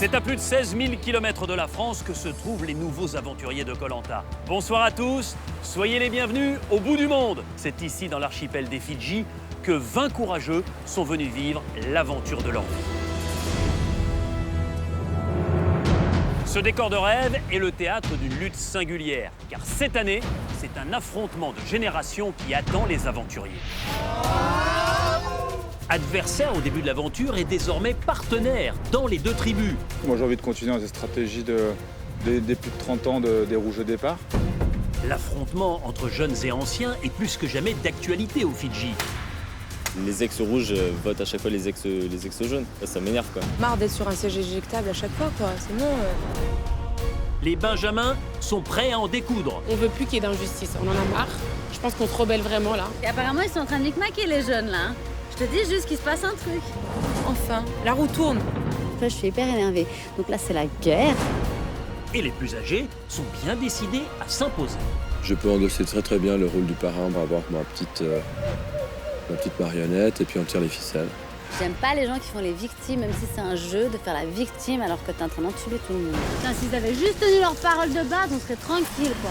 C'est à plus de 16 000 km de la France que se trouvent les nouveaux aventuriers de Koh Lanta. Bonsoir à tous, soyez les bienvenus au bout du monde. C'est ici, dans l'archipel des Fidji, que 20 courageux sont venus vivre l'aventure de leur vie. Ce décor de rêve est le théâtre d'une lutte singulière, car cette année, c'est un affrontement de générations qui attend les aventuriers. Adversaire au début de l'aventure et désormais partenaire dans les deux tribus. Moi j'ai envie de continuer dans cette stratégie des plus de 30 ans des rouges de départ. L'affrontement entre jeunes et anciens est plus que jamais d'actualité aux Fidji. Les ex-rouges votent à chaque fois les ex-jaunes. Ça m'énerve quoi. Marre d'être sur un siège éjectable à chaque fois quoi, c'est bon. Les Benjamins sont prêts à en découdre. On veut plus qu'il y ait d'injustice, on en a marre. Je pense qu'on se rebelle vraiment là. Et apparemment ils sont en train de micmaquer les jeunes là. Je te dis juste qu'il se passe un truc. Enfin, la roue tourne. Là, je suis hyper énervée. Donc là, c'est la guerre. Et les plus âgés sont bien décidés à s'imposer. Je peux endosser très bien le rôle du parrain, on va avoir ma petite marionnette et puis on tire les ficelles. J'aime pas les gens qui font les victimes, même si c'est un jeu, de faire la victime alors que t'es en train d'entuber tout le monde. Putain, s'ils avaient juste tenu leur parole de base, on serait tranquille quoi.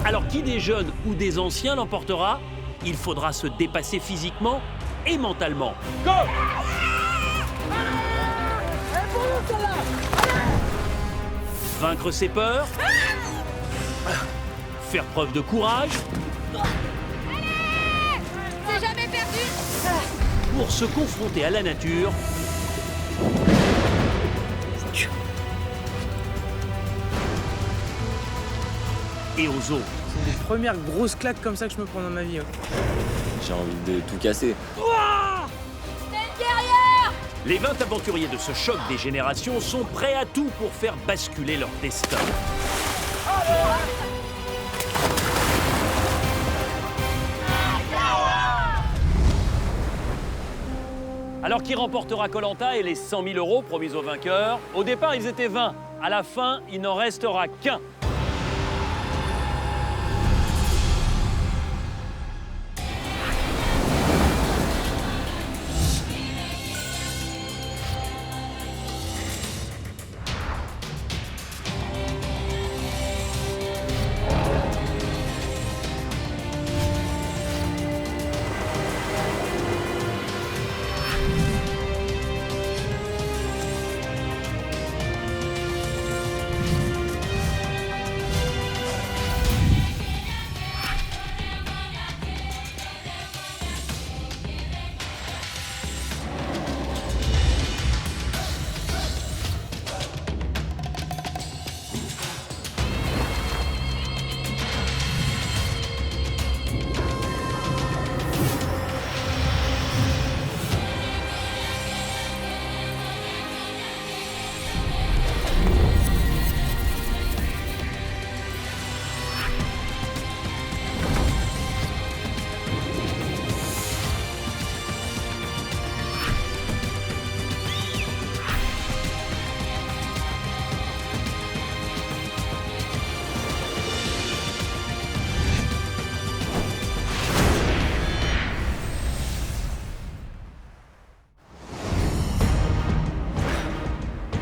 Alors qui des jeunes ou des anciens l'emportera? Il faudra se dépasser physiquement et mentalement. Go! Vaincre ses peurs, faire preuve de courage, C'est jamais perdu. pour se confronter à la nature et aux autres. C'est les premières grosses claques comme ça que je me prends dans ma vie. J'ai envie de tout casser. Les 20 aventuriers de ce choc des générations sont prêts à tout pour faire basculer leur destin. Alors qui remportera Koh Lanta et les 100 000 € promis aux vainqueurs? Au départ, ils étaient 20. À la fin, il n'en restera qu'un.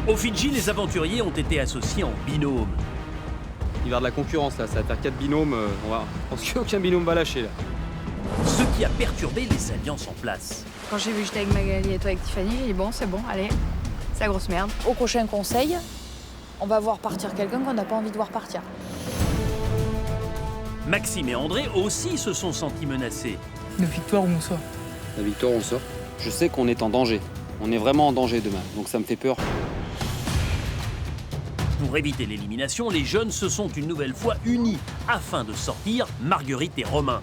Aux Fidji, les aventuriers ont été associés en binôme. Il va y avoir de la concurrence là, ça va faire 4 binômes, je pense qu'aucun binôme va lâcher là. Ce qui a perturbé les alliances en place. Quand j'ai vu que j'étais avec Magali et toi avec Tiffany, j'ai dit bon, c'est bon, allez, c'est la grosse merde. Au prochain conseil, on va voir partir quelqu'un qu'on n'a pas envie de voir partir. Maxime et André aussi se sont sentis menacés. Une victoire ou on sort. La victoire, on sort. Je sais qu'on est en danger. On est vraiment en danger demain, donc ça me fait peur. Pour éviter l'élimination, les jeunes se sont une nouvelle fois unis afin de sortir Marguerite et Romain.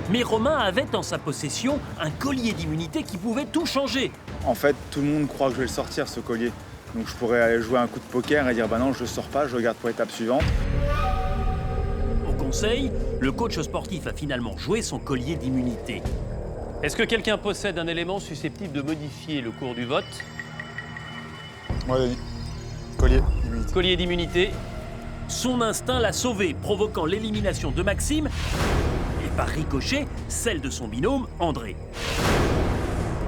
Mais Romain avait en sa possession un collier d'immunité qui pouvait tout changer. En fait, tout le monde croit que je vais le sortir ce collier. Donc je pourrais aller jouer un coup de poker et dire bah non, je le sors pas, je le garde pour l'étape suivante. Au conseil, le coach sportif a finalement joué son collier d'immunité. Est-ce que quelqu'un possède un élément susceptible de modifier le cours du vote? Moi, Denis. Collier d'immunité. Collier d'immunité. Son instinct l'a sauvé, provoquant l'élimination de Maxime et par ricochet, celle de son binôme André.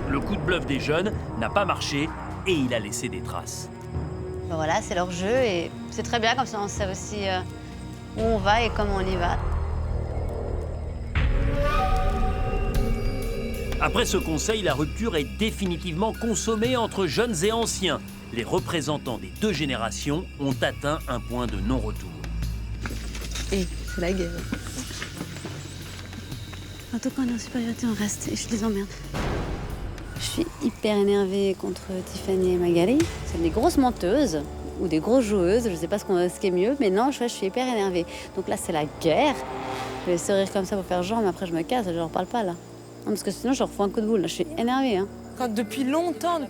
Le coup de bluff des jeunes n'a pas marché et il a laissé des traces. Ben voilà, c'est leur jeu et c'est très bien, comme ça on sait aussi où on va et comment on y va. Après ce conseil, la rupture est définitivement consommée entre jeunes et anciens. Les représentants des deux générations ont atteint un point de non-retour. Et c'est la guerre. En tout cas, on est en supériorité, on reste et je les emmerde. Je suis hyper énervée contre Tiffany et Magali. C'est des grosses menteuses ou des grosses joueuses, je sais pas ce qui est mieux, mais non, je suis hyper énervée. Donc là, c'est la guerre. Je vais sourire comme ça pour faire genre, mais après, je me casse, je leur parle pas là. Non, parce que sinon, je leur fous un coup de boule. Là, je suis énervée. Hein. Depuis longtemps,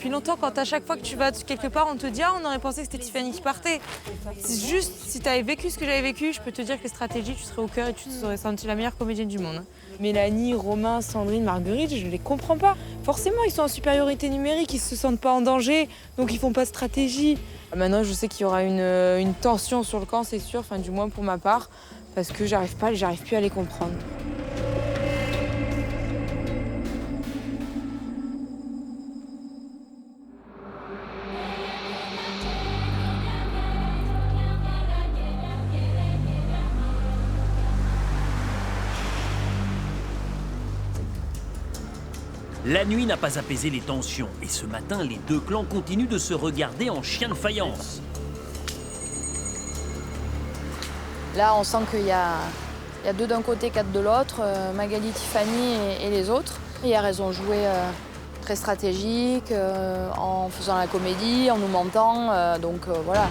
quand à chaque fois que tu vas quelque part, on te dit « Ah, on aurait pensé que c'était Tiffany qui partait ». C'est juste, si tu avais vécu ce que j'avais vécu, je peux te dire que les stratégies, tu serais au cœur et tu te serais sentie la meilleure comédienne du monde. Mélanie, Romain, Sandrine, Marguerite, je les comprends pas. Forcément, ils sont en supériorité numérique, ils se sentent pas en danger, donc ils font pas de stratégie. Maintenant, je sais qu'il y aura une tension sur le camp, c'est sûr, enfin du moins pour ma part, parce que j'arrive plus à les comprendre. La nuit n'a pas apaisé les tensions et ce matin, les deux clans continuent de se regarder en chien de faïence. Là, on sent qu'il y a 2 d'un côté, 4 de l'autre, Magali, Tiffany et les autres. Et elles ont joué très stratégique, en faisant la comédie, en nous mentant, donc voilà.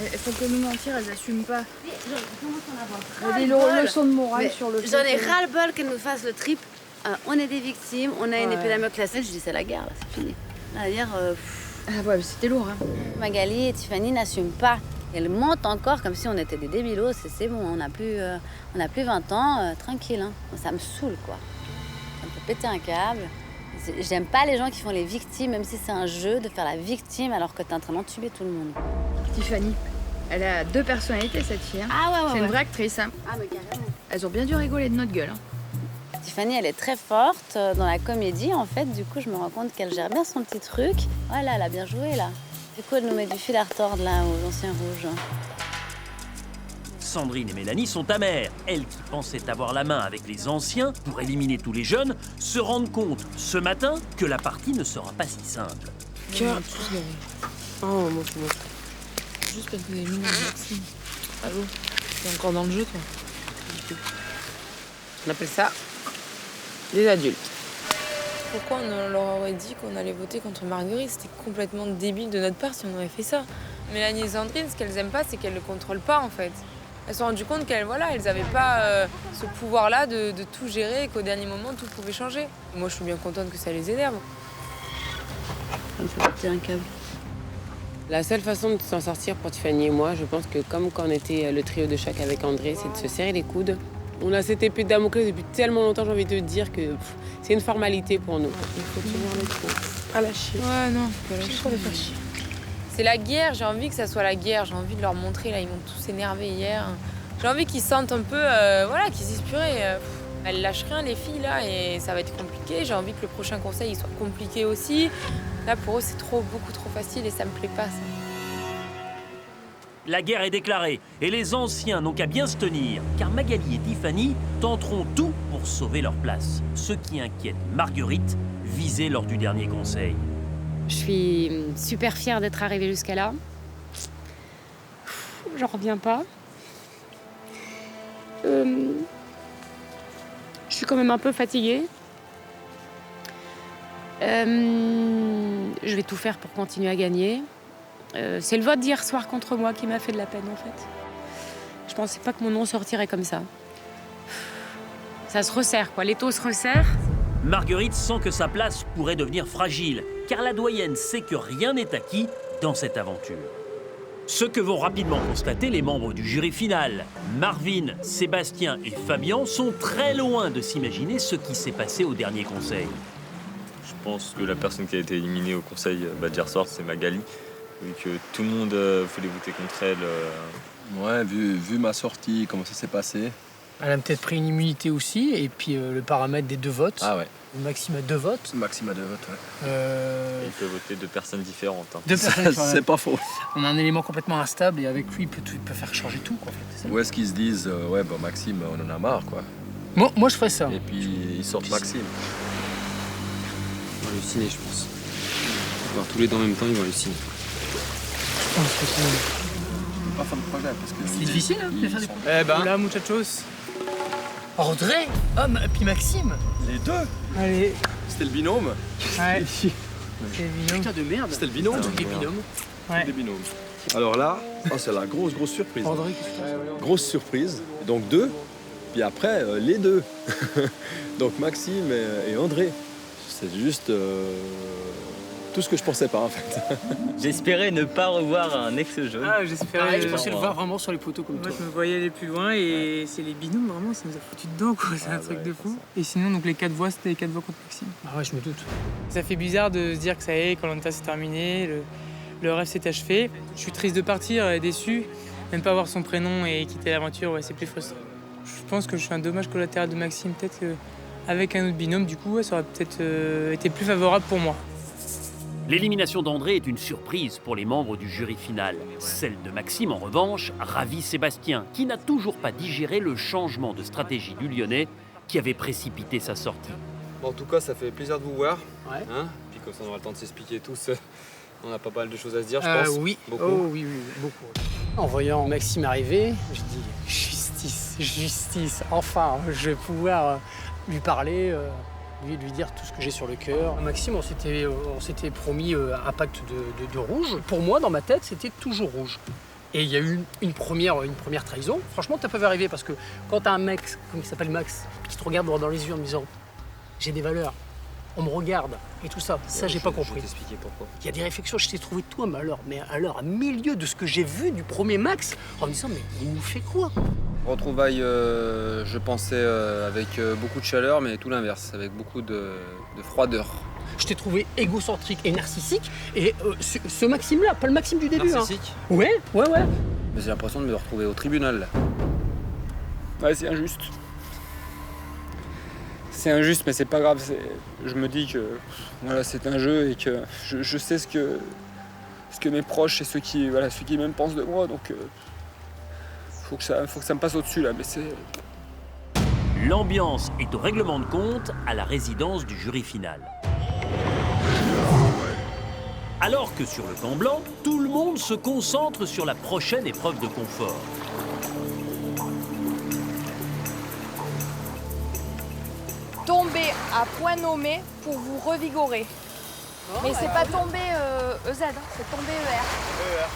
Elles font que nous mentir, elles n'assument pas. Des leçons de morale sur le fait. J'en ai ras-le-bol qu'elles nous fassent le trip. On est des victimes, on a une épée Damoclès. Je dis c'est la guerre, là, c'est fini. Là, hier, Ah ouais, mais c'était lourd. Hein. Magali et Tiffany n'assument pas. Elles mentent encore comme si on était des débilos. C'est bon, on n'a plus 20 ans, tranquille. Hein. Ça me saoule, quoi. Ça me fait péter un câble. J'aime pas les gens qui font les victimes, même si c'est un jeu, de faire la victime alors que t'es en train d'entuber tout le monde. Tiffany, elle a 2 personnalités, cette fille. Hein. Ah ouais. C'est une vraie actrice. Hein. Ah, mais carrément. Elles ont bien dû rigoler de notre gueule. Hein. Tiffany, elle est très forte dans la comédie, en fait. Du coup, je me rends compte qu'elle gère bien son petit truc. Voilà, elle a bien joué, là. Du coup, elle nous met du fil à retordre, là, aux anciens rouges. Sandrine et Mélanie sont amères. Elles qui pensaient avoir la main avec les anciens pour éliminer tous les jeunes, se rendent compte ce matin que la partie ne sera pas si simple. Cœur, tous gagné. Oh, moi, c'est moi. Juste parce que vous avez mis mon Maxime. Allô? T'es encore dans le jeu, toi? On appelle ça des adultes. Pourquoi on leur aurait dit qu'on allait voter contre Marguerite? C'était complètement débile de notre part si on aurait fait ça. Mélanie et Sandrine, ce qu'elles aiment pas, c'est qu'elles ne le contrôlent pas, en fait. Elles se sont rendues compte qu'elles n'avaient pas ce pouvoir-là de tout gérer et qu'au dernier moment, tout pouvait changer. Moi, je suis bien contente que ça les énerve. Ça me fait péter un câble. La seule façon de s'en sortir pour Tiffany et moi, je pense que comme quand on était le trio de choc avec André, c'est de se serrer les coudes. On a cette épée de Damoclès depuis tellement longtemps, j'ai envie de te dire que c'est une formalité pour nous. Il faut tenir le coup. À lâcher. Ouais, non, faut pas lâcher. C'est la guerre, j'ai envie que ça soit la guerre. J'ai envie de leur montrer, là, ils m'ont tous énervé hier. J'ai envie qu'ils sentent un peu, qu'ils se disent purée. Elles lâchent rien, les filles, là, et ça va être compliqué. J'ai envie que le prochain conseil il soit compliqué aussi. Là, pour eux, c'est beaucoup trop facile et ça me plaît pas, ça. La guerre est déclarée et les anciens n'ont qu'à bien se tenir, car Magali et Tiffany tenteront tout pour sauver leur place. Ce qui inquiète Marguerite, visée lors du dernier conseil. Je suis super fière d'être arrivée jusqu'à là. J'en reviens pas. Je suis quand même un peu fatiguée. Je vais tout faire pour continuer à gagner. C'est le vote d'hier soir contre moi qui m'a fait de la peine, en fait. Je pensais pas que mon nom sortirait comme ça. Ça se resserre, quoi. L'étau se resserre. Marguerite sent que sa place pourrait devenir fragile, car la doyenne sait que rien n'est acquis dans cette aventure. Ce que vont rapidement constater les membres du jury final, Marvin, Sébastien et Fabien, sont très loin de s'imaginer ce qui s'est passé au dernier conseil. Je pense que la personne qui a été éliminée au conseil d'hier soir, c'est Magali. Vu que tout le monde voulait voter contre elle. Ouais, vu ma sortie, comment ça s'est passé. Elle a peut-être pris une immunité aussi, et puis le paramètre des 2 votes. Ah ouais. Maxime a 2 votes. Maxime a 2 votes, ouais. Et il peut voter 2 personnes différentes. Hein. 2 personnes différentes. C'est pas faux. On a un élément complètement instable et avec lui, il peut faire changer tout, quoi, en fait. C'est ça. Ou est-ce qu'ils se disent, ouais, bah Maxime, on en a marre, quoi. Moi, je ferais ça. Et puis ils sortent Maxime. Ils vont halluciner, je pense. Voir tous les deux en même temps, ils vont halluciner. Je pense que c'est Pas faire de projet parce que. c'est difficile, hein, de faire des projets. Eh ben. Là, muchachos. André, et puis Maxime. Les deux. Allez. C'était le binôme. Ouais. C'est le binôme. Putain de merde. C'était le binôme. Un truc des binômes. Ouais. Des binômes. Alors là, c'est la grosse surprise. André, qu'est-ce que tu Grosse surprise. Donc 2. Puis après, les 2. Donc Maxime et André. C'est juste tout ce que je pensais pas en fait. J'espérais ne pas revoir un ex-jaune. Ah, j'espérais. Pareil, je pensais le voir vraiment sur les poteaux comme Moi, toi. je me voyais aller plus loin et c'est les binômes, vraiment, ça nous a foutu dedans, quoi. C'est un truc de fou. Et sinon, donc les 4 voix, c'était les 4 voix contre Maxime. Ah ouais, je me doute. Ça fait bizarre de se dire que ça y est, Koh-Lanta c'est terminé, le rêve s'est achevé. Je suis triste de partir, déçu. Même pas voir son prénom et quitter l'aventure, ouais, c'est plus frustrant. Je pense que je suis un dommage collatéral de Maxime. Peut-être qu'avec un autre binôme, du coup, ouais, ça aurait peut-être été plus favorable pour moi. L'élimination d'André est une surprise pour les membres du jury final. Celle de Maxime, en revanche, ravit Sébastien, qui n'a toujours pas digéré le changement de stratégie du Lyonnais qui avait précipité sa sortie. Bon, en tout cas, ça fait plaisir de vous voir. Ouais. Hein, puis comme ça, on aura le temps de s'expliquer tous. On a pas mal de choses à se dire, je pense. Oui. Beaucoup. Oh oui, beaucoup. En voyant Maxime arriver, je dis justice. Enfin, je vais pouvoir lui parler, lui dire tout ce que j'ai sur le cœur. Maxime, on s'était promis un pacte de rouge. Pour moi, dans ma tête, c'était toujours rouge. Et il y a eu une première trahison. Franchement, t'as pas vu arriver parce que quand t'as un mec, comme il s'appelle Max, qui te regarde droit dans les yeux en me disant j'ai des valeurs, on me regarde et tout ça, j'ai pas compris. Je vais t'expliquer pourquoi. Il y a des réflexions, je t'ai trouvé toi, mais alors à milieu de ce que j'ai vu du premier Max, en me disant mais il nous fait quoi? Retrouvailles, je pensais avec beaucoup de chaleur, mais tout l'inverse, avec beaucoup de froideur. Je t'ai trouvé égocentrique et narcissique, et ce Maxime-là, pas le Maxime du début. Narcissique Hein. Ouais. Mais j'ai l'impression de me retrouver au tribunal, là. Ouais, c'est injuste. C'est injuste, mais c'est pas grave. Je me dis que voilà, c'est un jeu et que je sais ce que mes proches et ceux qui m'aiment pensent de moi, donc faut que ça me passe au-dessus là. Mais c'est L'ambiance est au règlement de compte à la résidence du jury final. Alors que sur le camp blanc, tout le monde se concentre sur la prochaine épreuve de confort. Tomber à point nommé pour vous revigorer. Mais c'est pas tomber EZ, c'est tomber ER.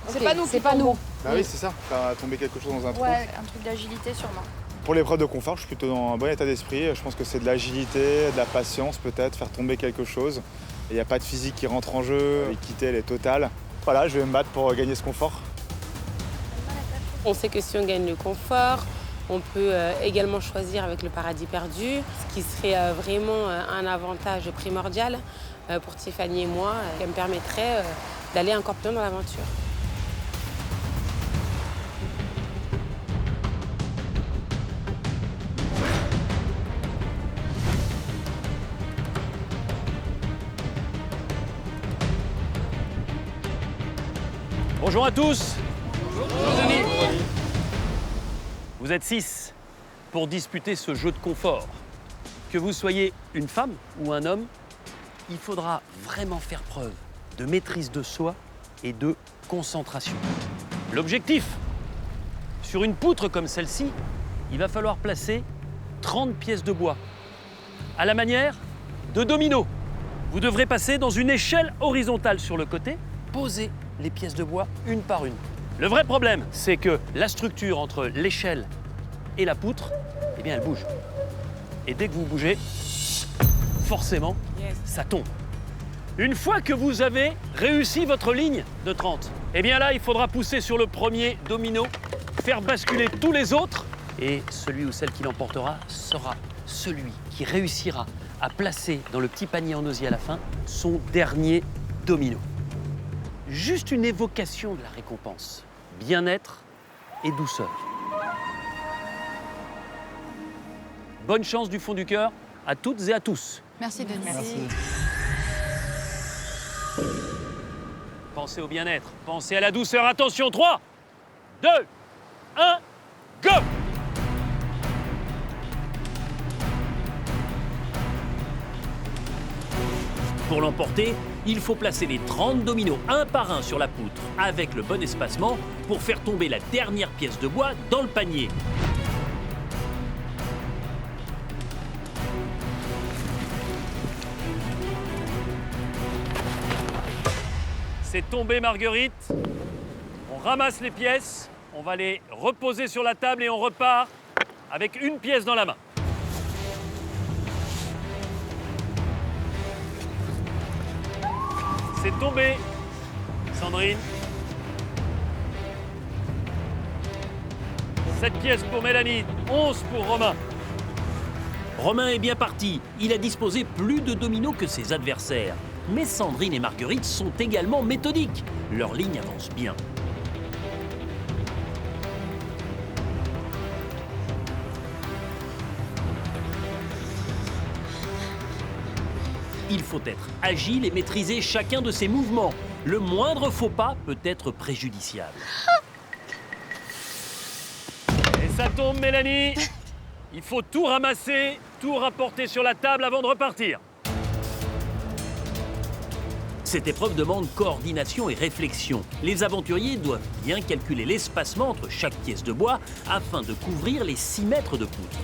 C'est pas nous qui tombons. Bah oui, c'est ça, faire tomber quelque chose dans un trou. Ouais, un truc d'agilité sûrement. Pour l'épreuve de confort, je suis plutôt dans un bon état d'esprit. Je pense que c'est de l'agilité, de la patience peut-être, faire tomber quelque chose. Il n'y a pas de physique qui rentre en jeu, l'équité elle est totale. Voilà, je vais me battre pour gagner ce confort. On sait que si on gagne le confort, on peut également choisir avec le paradis perdu, ce qui serait vraiment un avantage primordial pour Tiffany et moi, qui me permettrait d'aller encore plus loin dans l'aventure. Bonjour à tous. Bonjour Denis. Vous êtes 6 pour disputer ce jeu de confort. Que vous soyez une femme ou un homme, il faudra vraiment faire preuve de maîtrise de soi et de concentration. L'objectif, sur une poutre comme celle-ci, il va falloir placer 30 pièces de bois. À la manière de dominos. Vous devrez passer dans une échelle horizontale sur le côté, poser les pièces de bois une par une. Le vrai problème, c'est que la structure entre l'échelle et la poutre, eh bien, elle bouge. Et dès que vous bougez, forcément, ça tombe. Une fois que vous avez réussi votre ligne de 30, eh bien là, il faudra pousser sur le premier domino, faire basculer tous les autres, et celui ou celle qui l'emportera sera celui qui réussira à placer dans le petit panier en osier à la fin son dernier domino. Juste une évocation de la récompense. Bien-être et douceur. Bonne chance du fond du cœur à toutes et à tous. Merci Denis. Merci. Pensez au bien-être, pensez à la douceur. Attention, 3, 2, 1, go! Pour l'emporter, il faut placer les 30 dominos un par un sur la poutre avec le bon espacement pour faire tomber la dernière pièce de bois dans le panier. C'est tombé, Marguerite. On ramasse les pièces, on va les reposer sur la table et on repart avec une pièce dans la main. C'est tombé, Sandrine. 7 pièces pour Mélanie, 11 pour Romain. Romain est bien parti. Il a disposé plus de dominos que ses adversaires. Mais Sandrine et Marguerite sont également méthodiques. Leur ligne avance bien. Il faut être agile et maîtriser chacun de ses mouvements. Le moindre faux pas peut être préjudiciable. Et ça tombe, Mélanie. Il faut tout ramasser, tout rapporter sur la table avant de repartir. Cette épreuve demande coordination et réflexion. Les aventuriers doivent bien calculer l'espacement entre chaque pièce de bois afin de couvrir les 6 mètres de poutre.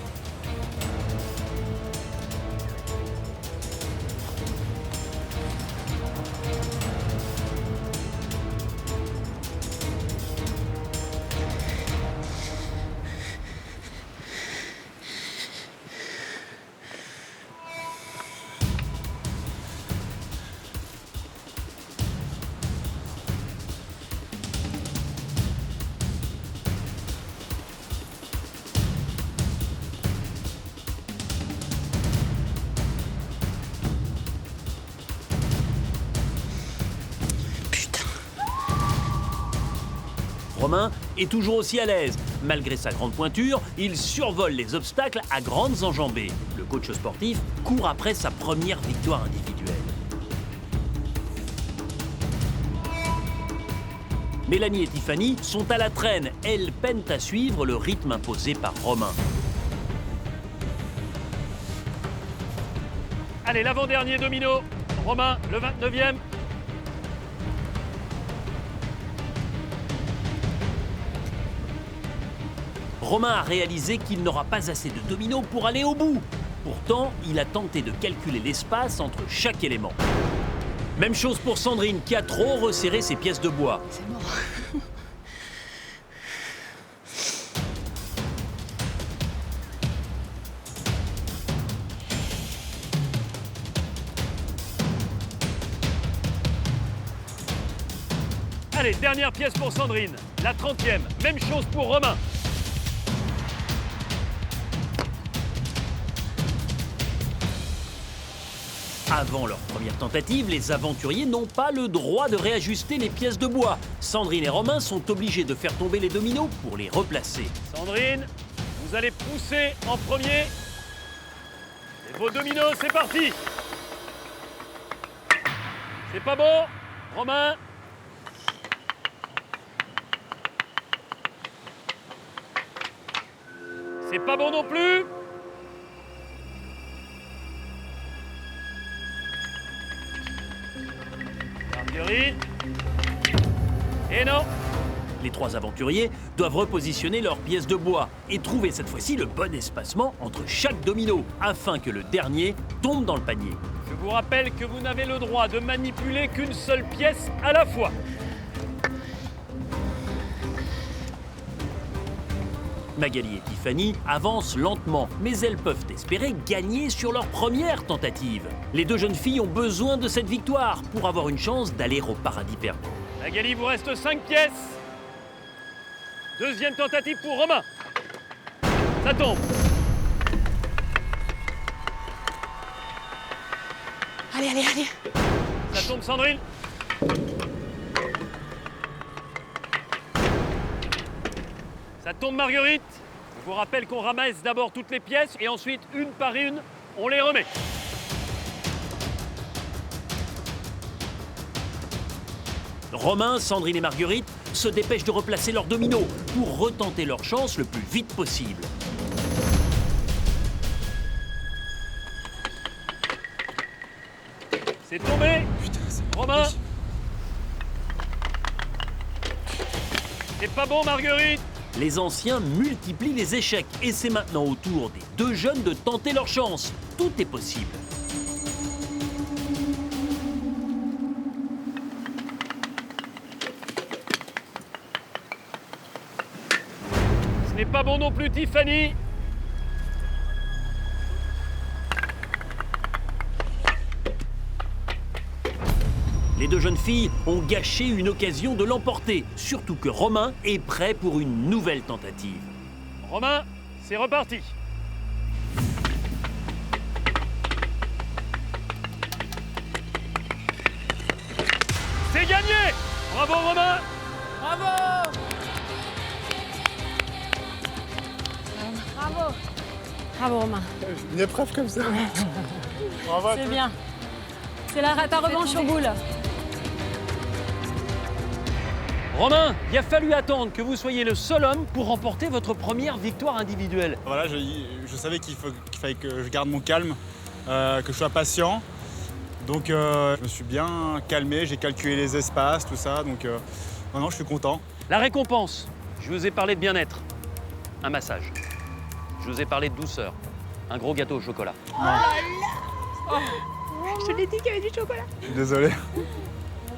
Romain est toujours aussi à l'aise. Malgré sa grande pointure, il survole les obstacles à grandes enjambées. Le coach sportif court après sa première victoire individuelle. Mélanie et Tiffany sont à la traîne. Elles peinent à suivre le rythme imposé par Romain. Allez, l'avant-dernier domino. Romain, le 29e. Romain a réalisé qu'il n'aura pas assez de dominos pour aller au bout. Pourtant, il a tenté de calculer l'espace entre chaque élément. Même chose pour Sandrine, qui a trop resserré ses pièces de bois. C'est mort. Allez, dernière pièce pour Sandrine, la 30e. Même chose pour Romain. Avant leur première tentative, les aventuriers n'ont pas le droit de réajuster les pièces de bois. Sandrine et Romain sont obligés de faire tomber les dominos pour les replacer. Sandrine, vous allez pousser en premier. Et vos dominos, c'est parti. C'est pas bon, Romain. C'est pas bon non plus. Marguerite. Et non. Les 3 aventuriers doivent repositionner leurs pièces de bois et trouver cette fois-ci le bon espacement entre chaque domino afin que le dernier tombe dans le panier. Je vous rappelle que vous n'avez le droit de manipuler qu'une seule pièce à la fois. Magali et Tiffany avancent lentement, mais elles peuvent espérer gagner sur leur première tentative. Les 2 jeunes filles ont besoin de cette victoire pour avoir une chance d'aller au paradis perdu. Magali, il vous reste 5 pièces. 2e tentative pour Romain. Ça tombe. Allez, allez, allez. Ça tombe, Sandrine. Ça tombe, Marguerite. Je vous rappelle qu'on ramasse d'abord toutes les pièces et ensuite, une par une, On les remet. Romain, Sandrine et Marguerite se dépêchent de replacer leurs dominos pour retenter leur chance le plus vite possible. C'est tombé. Putain, c'est Romain. C'est pas bon, Marguerite. Les anciens multiplient les échecs et c'est maintenant au tour des deux jeunes de tenter leur chance. Tout est possible. Ce n'est pas bon non plus, Tiffany. Les deux jeunes filles ont gâché une occasion de l'emporter, surtout que Romain est prêt pour une nouvelle tentative. Romain, c'est reparti. C'est gagné. Bravo Romain. Bravo. Bravo. Bravo Romain. Une épreuve comme ça. Bravo à C'est tous. bien. C'est ta revanche sur boule. Romain, il a fallu attendre que vous soyez le seul homme pour remporter votre première victoire individuelle. Voilà, je savais qu'il fallait que je garde mon calme, que je sois patient. Donc je me suis bien calmé, j'ai calculé les espaces, tout ça. Donc maintenant, je suis content. La récompense, je vous ai parlé de bien-être. Un massage. Je vous ai parlé de douceur. Un gros gâteau au chocolat. Je te l'ai dit qu'il y avait du chocolat. Je suis désolé.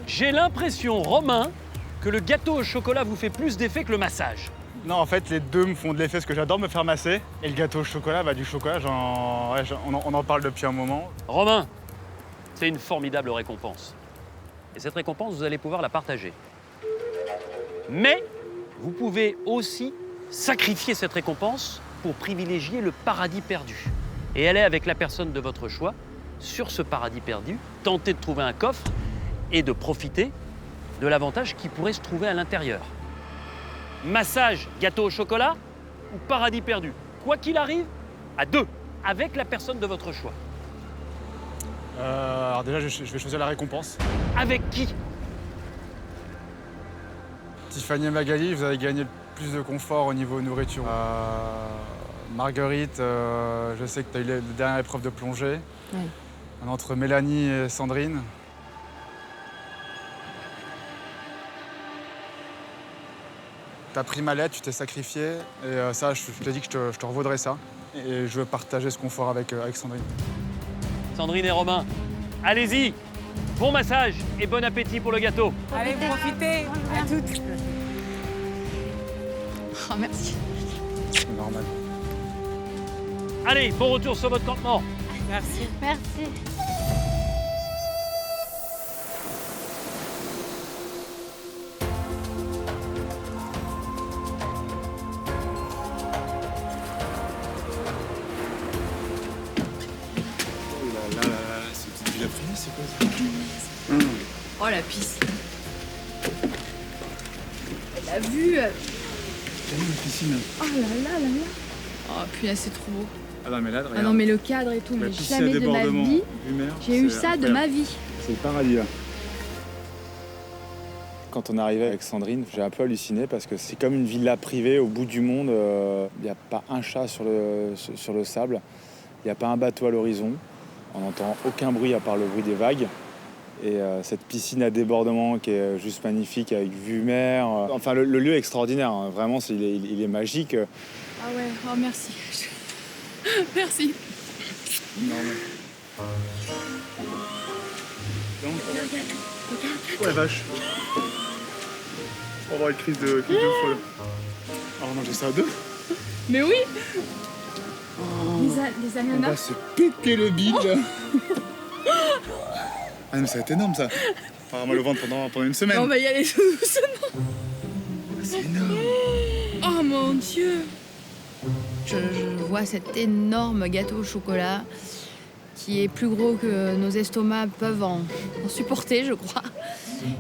J'ai l'impression, Romain, que le gâteau au chocolat vous fait plus d'effet que le massage. Non, en fait, les deux me font de l'effet parce que j'adore me faire masser. Et le gâteau au chocolat, du chocolat, on en parle depuis un moment. Romain, c'est une formidable récompense. Et cette récompense, vous allez pouvoir la partager. Mais vous pouvez aussi sacrifier cette récompense pour privilégier le paradis perdu. Et aller avec la personne de votre choix sur ce paradis perdu, tenter de trouver un coffre et de profiter de l'avantage qui pourrait se trouver à l'intérieur. Massage, gâteau au chocolat ou paradis perdu. Quoi qu'il arrive, à deux, avec la personne de votre choix. Alors déjà, je vais choisir la récompense. Avec qui? Tiffany et Magali, vous avez gagné le plus de confort au niveau nourriture. Marguerite, je sais que tu as eu la dernière épreuve de plongée. Oui. Entre Mélanie et Sandrine. Tu as pris ma lettre, tu t'es sacrifié. Et ça, je t'ai dit que je te revaudrais ça. Et je veux partager ce confort avec Sandrine. Sandrine et Romain, allez-y. Bon massage et bon appétit pour le gâteau. Allez, profitez. À toutes. Oh, merci. C'est normal. Allez, bon retour sur votre campement. Merci. Merci. C'est tu l'as pris, c'est quoi ça? Oh la piste. La vue. T'as vu la piscine? Oh là là là là. Oh punaise, c'est trop beau. Ah non mais là, regarde. Ah non mais le cadre et tout, La mais piscine à jamais de ma débordement, vie vue mer, j'ai eu c'est ça de incroyable. ma vie. C'est le paradis là. Quand on est arrivé avec Sandrine, j'ai un peu halluciné parce que c'est comme une villa privée au bout du monde. Il n'y a pas un chat sur le sable, il n'y a pas un bateau à l'horizon. On n'entend aucun bruit à part le bruit des vagues. Et cette piscine à débordement qui est juste magnifique avec vue mer. Enfin, le lieu est extraordinaire, hein. Vraiment, il est magique. Ah ouais, oh merci. Merci. Non, mais... Oh la vache. On va avoir une crise de folle. Alors non, j'ai ça à deux. Mais oui. Les On ananas. va se péter le bide. Ah non, mais ça va être énorme ça. Enfin, on va le vendre pendant une semaine. On va y aller doucement. C'est énorme. Oh mon Dieu. Je vois cet énorme gâteau au chocolat qui est plus gros que nos estomacs peuvent en supporter, je crois.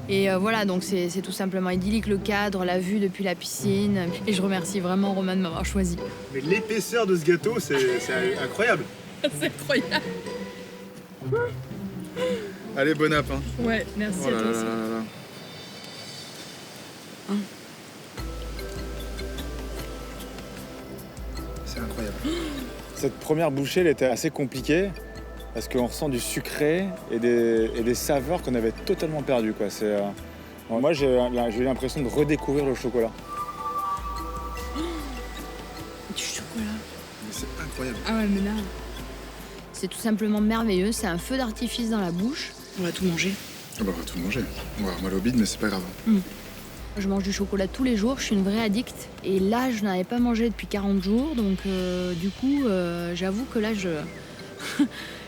Et voilà, donc c'est tout simplement idyllique, le cadre, la vue depuis la piscine. Et je remercie vraiment Romain de m'avoir choisi. Mais l'épaisseur de ce gâteau, c'est incroyable. C'est incroyable. Allez, bon app. Hein. Ouais, merci Oh là à toi là aussi. là là là. C'est incroyable. Cette première bouchée, elle était assez compliquée parce qu'on ressent du sucré et des saveurs qu'on avait totalement perdues, quoi. Moi, j'ai eu l'impression de redécouvrir le chocolat. Du chocolat. C'est incroyable. Ah ouais, mais là, C'est tout simplement merveilleux, c'est un feu d'artifice dans la bouche. on va tout manger. Ah bah, on va tout manger. On va avoir mal au bide, mais c'est pas grave. Je mange du chocolat tous les jours, je suis une vraie addict. Et là, je n'avais pas mangé depuis 40 jours, donc du coup, j'avoue que là,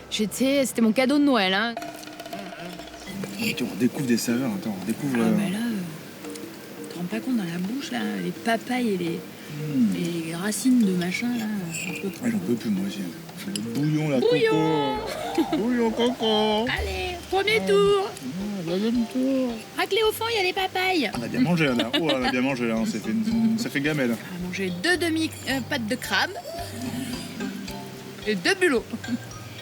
c'était mon cadeau de Noël. Hein. On découvre des saveurs, attends, on découvre... Ah bah là, tu te rends pas compte dans la bouche, là, les papayes et les racines de machin, là. Ouais, j'en peux plus, moi aussi. Le bouillon, la Bouillon. coco. Bouillon coco. Allez, premier tour. Deuxième tour. Raclé au fond, il y a les papayes. On a bien mangé, Anna. Oh, on a bien mangé, là. Ça fait gamelle. On va manger 2 demi-pattes de crabe et 2 bulots.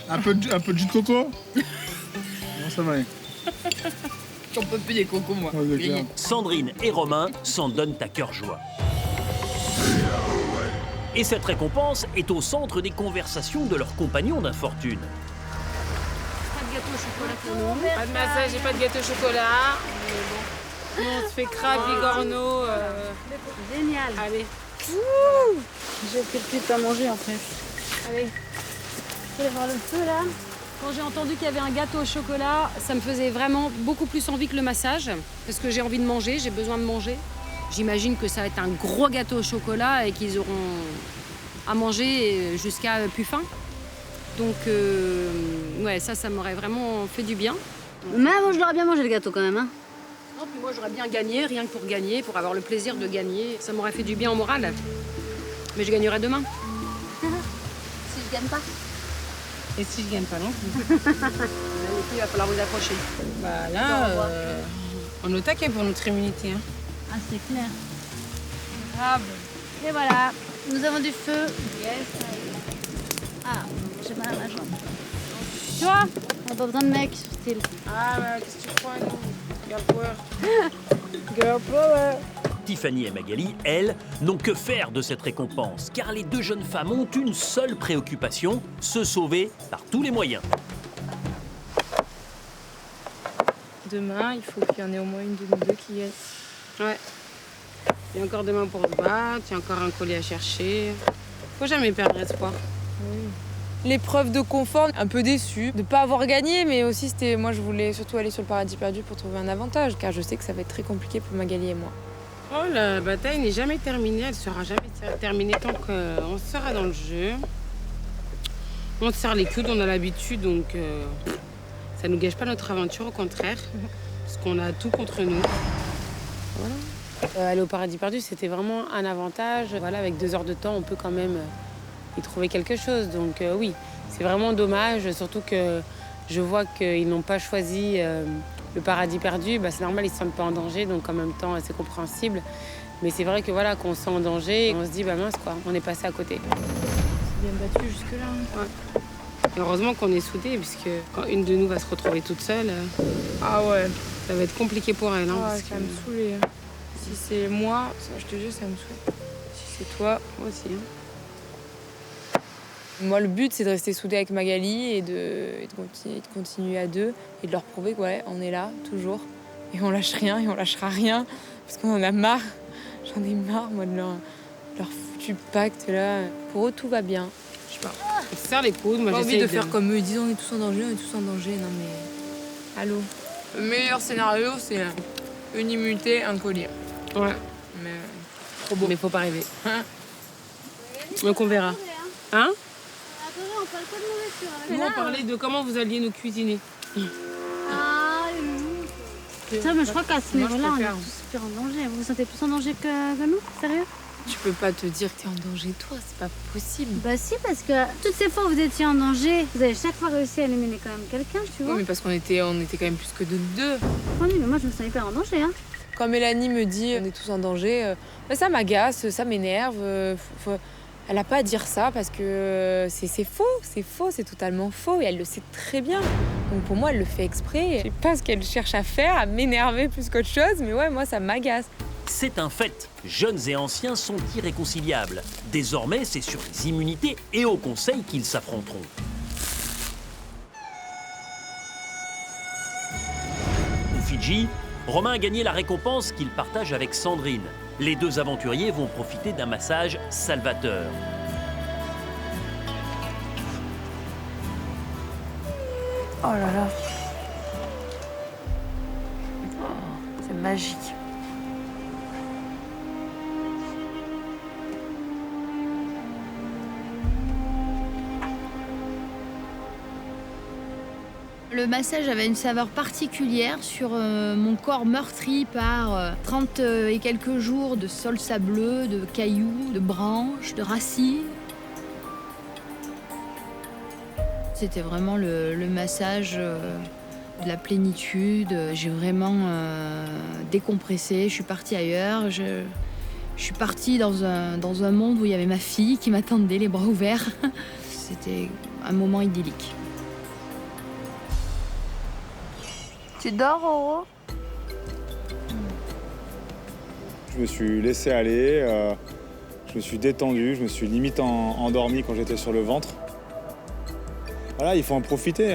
Un peu de jus de coco. Non, ça va aller. J'en peux plus des cocos, moi. Ouais, c'est clair. Sandrine et Romain s'en donnent à cœur joie. Et cette récompense est au centre des conversations de leurs compagnons d'infortune. Pas de gâteau au chocolat pour nous. Pas de massage et pas de gâteau au chocolat. Mais bon. Nous, on se fait crabe, bigorneau. Génial. Allez. J'ai fait plus à manger en fait. Allez. Vous allez voir le feu là. Quand j'ai entendu qu'il y avait un gâteau au chocolat, ça me faisait vraiment beaucoup plus envie que le massage. Parce que j'ai envie de manger, j'ai besoin de manger. J'imagine que ça va être un gros gâteau au chocolat et qu'ils auront à manger jusqu'à plus faim. Donc, ouais, ça m'aurait vraiment fait du bien. Mais moi je l'aurais bien mangé le gâteau quand même. Hein. Non, puis moi, j'aurais bien gagné, rien que pour gagner, pour avoir le plaisir de gagner. Ça m'aurait fait du bien au moral. Mais je gagnerai demain. Si je gagne pas. Et si je gagne pas non plus. Les filles, il va falloir vous accrocher. Bah là, on est au taquet pour notre immunité. Hein. Ah c'est clair. Grave. Et voilà, nous avons du feu. Ah, j'ai mal à ma jambe. Tu vois, on n'a pas besoin de mec sur style. Ah bah qu'est-ce que tu crois, non? Girl power. Girl power. Tiffany et Magali, elles, n'ont que faire de cette récompense, car les deux jeunes femmes ont une seule préoccupation, se sauver par tous les moyens. Demain, il faut qu'il y en ait au moins une de nous deux qui gagne. Ouais. Il y a encore demain pour se battre, il y a encore un collier à chercher. Faut jamais perdre espoir. L'épreuve de confort, un peu déçue de ne pas avoir gagné, mais aussi moi je voulais surtout aller sur le paradis perdu pour trouver un avantage, car je sais que ça va être très compliqué pour Magali et moi. Oh, la bataille n'est jamais terminée, elle sera jamais terminée tant qu'on sera dans le jeu. On se serre les coudes, on a l'habitude, donc ça nous gâche pas notre aventure, au contraire, parce qu'on a tout contre nous. Voilà. Aller au paradis perdu, c'était vraiment un avantage. Voilà, avec 2 heures de temps, on peut quand même y trouver quelque chose. Donc oui, c'est vraiment dommage, surtout que je vois qu'ils n'ont pas choisi le paradis perdu. Bah, c'est normal, ils ne se sentent pas en danger, donc en même temps, c'est compréhensible. Mais c'est vrai que voilà, qu'on se sent en danger, on se dit, bah mince quoi, on est passé à côté. C'est bien battu jusque-là. Ouais. Et heureusement qu'on est soudés, puisque quand une de nous va se retrouver toute seule, Ah ouais. ça va être compliqué pour elle. Hein, parce Ça que- me saoulait. Hein. Si c'est moi, je te jure, ça me saoule. Si c'est toi, Moi aussi. Hein. moi le but c'est de rester soudé avec Magali et de continuer à deux et de leur prouver qu'on on est là, toujours. Et on lâche rien et on lâchera rien, parce qu'on en a marre. J'en ai marre, moi, de leur foutu pacte là. Pour eux, tout va bien. Je sais pas. On se serre les coudes, moi J'ai pas envie j'essaie de faire comme eux, ils disent on est tous en danger, on est tous en danger. Non mais. Allô. Le meilleur scénario, c'est une immunité, un collier. Ouais, Mais. trop beau. Mais faut pas rêver. Donc on verra. Hein? Attendez, on parle pas de nourriture. Nous on parlait de comment vous alliez nous cuisiner. Ah, ça, mais je crois qu'à ce Moi, je niveau-là, on est préfère. tous plus en danger. Vous vous sentez plus en danger que nous? Sérieux? Tu peux pas te dire que t'es en danger, toi, c'est pas possible. Bah si, parce que toutes ces fois où vous étiez en danger, vous avez chaque fois réussi à éliminer quand même quelqu'un, tu Oui, vois. mais parce qu'on était quand même plus que deux. Oui, mais moi je me sens hyper en danger, hein. Quand Mélanie me dit on est tous en danger, bah, ça m'agace, ça m'énerve. Elle n'a pas à dire ça parce que c'est faux, c'est totalement faux et elle le sait très bien. Donc pour moi, elle le fait exprès. Je sais pas ce qu'elle cherche à faire, à m'énerver plus qu'autre chose, mais ouais, moi, ça m'agace. C'est un fait. Jeunes et anciens sont irréconciliables. Désormais, c'est sur les immunités et au conseil qu'ils s'affronteront. Au Fidji, Romain a gagné la récompense qu'il partage avec Sandrine. Les deux aventuriers vont profiter d'un massage salvateur. Oh là là. Oh, c'est magique. Le massage avait une saveur particulière sur mon corps meurtri par 30 et quelques jours de sol sableux, de cailloux, de branches, de racines. C'était vraiment le massage de la plénitude. J'ai vraiment décompressé, je suis partie ailleurs. Je suis partie dans un monde où il y avait ma fille qui m'attendait, les bras ouverts. C'était un moment idyllique. Tu dors, Roro? Je me suis laissé aller, je me suis détendu, je me suis limite endormi quand j'étais sur le ventre. Voilà, il faut en profiter.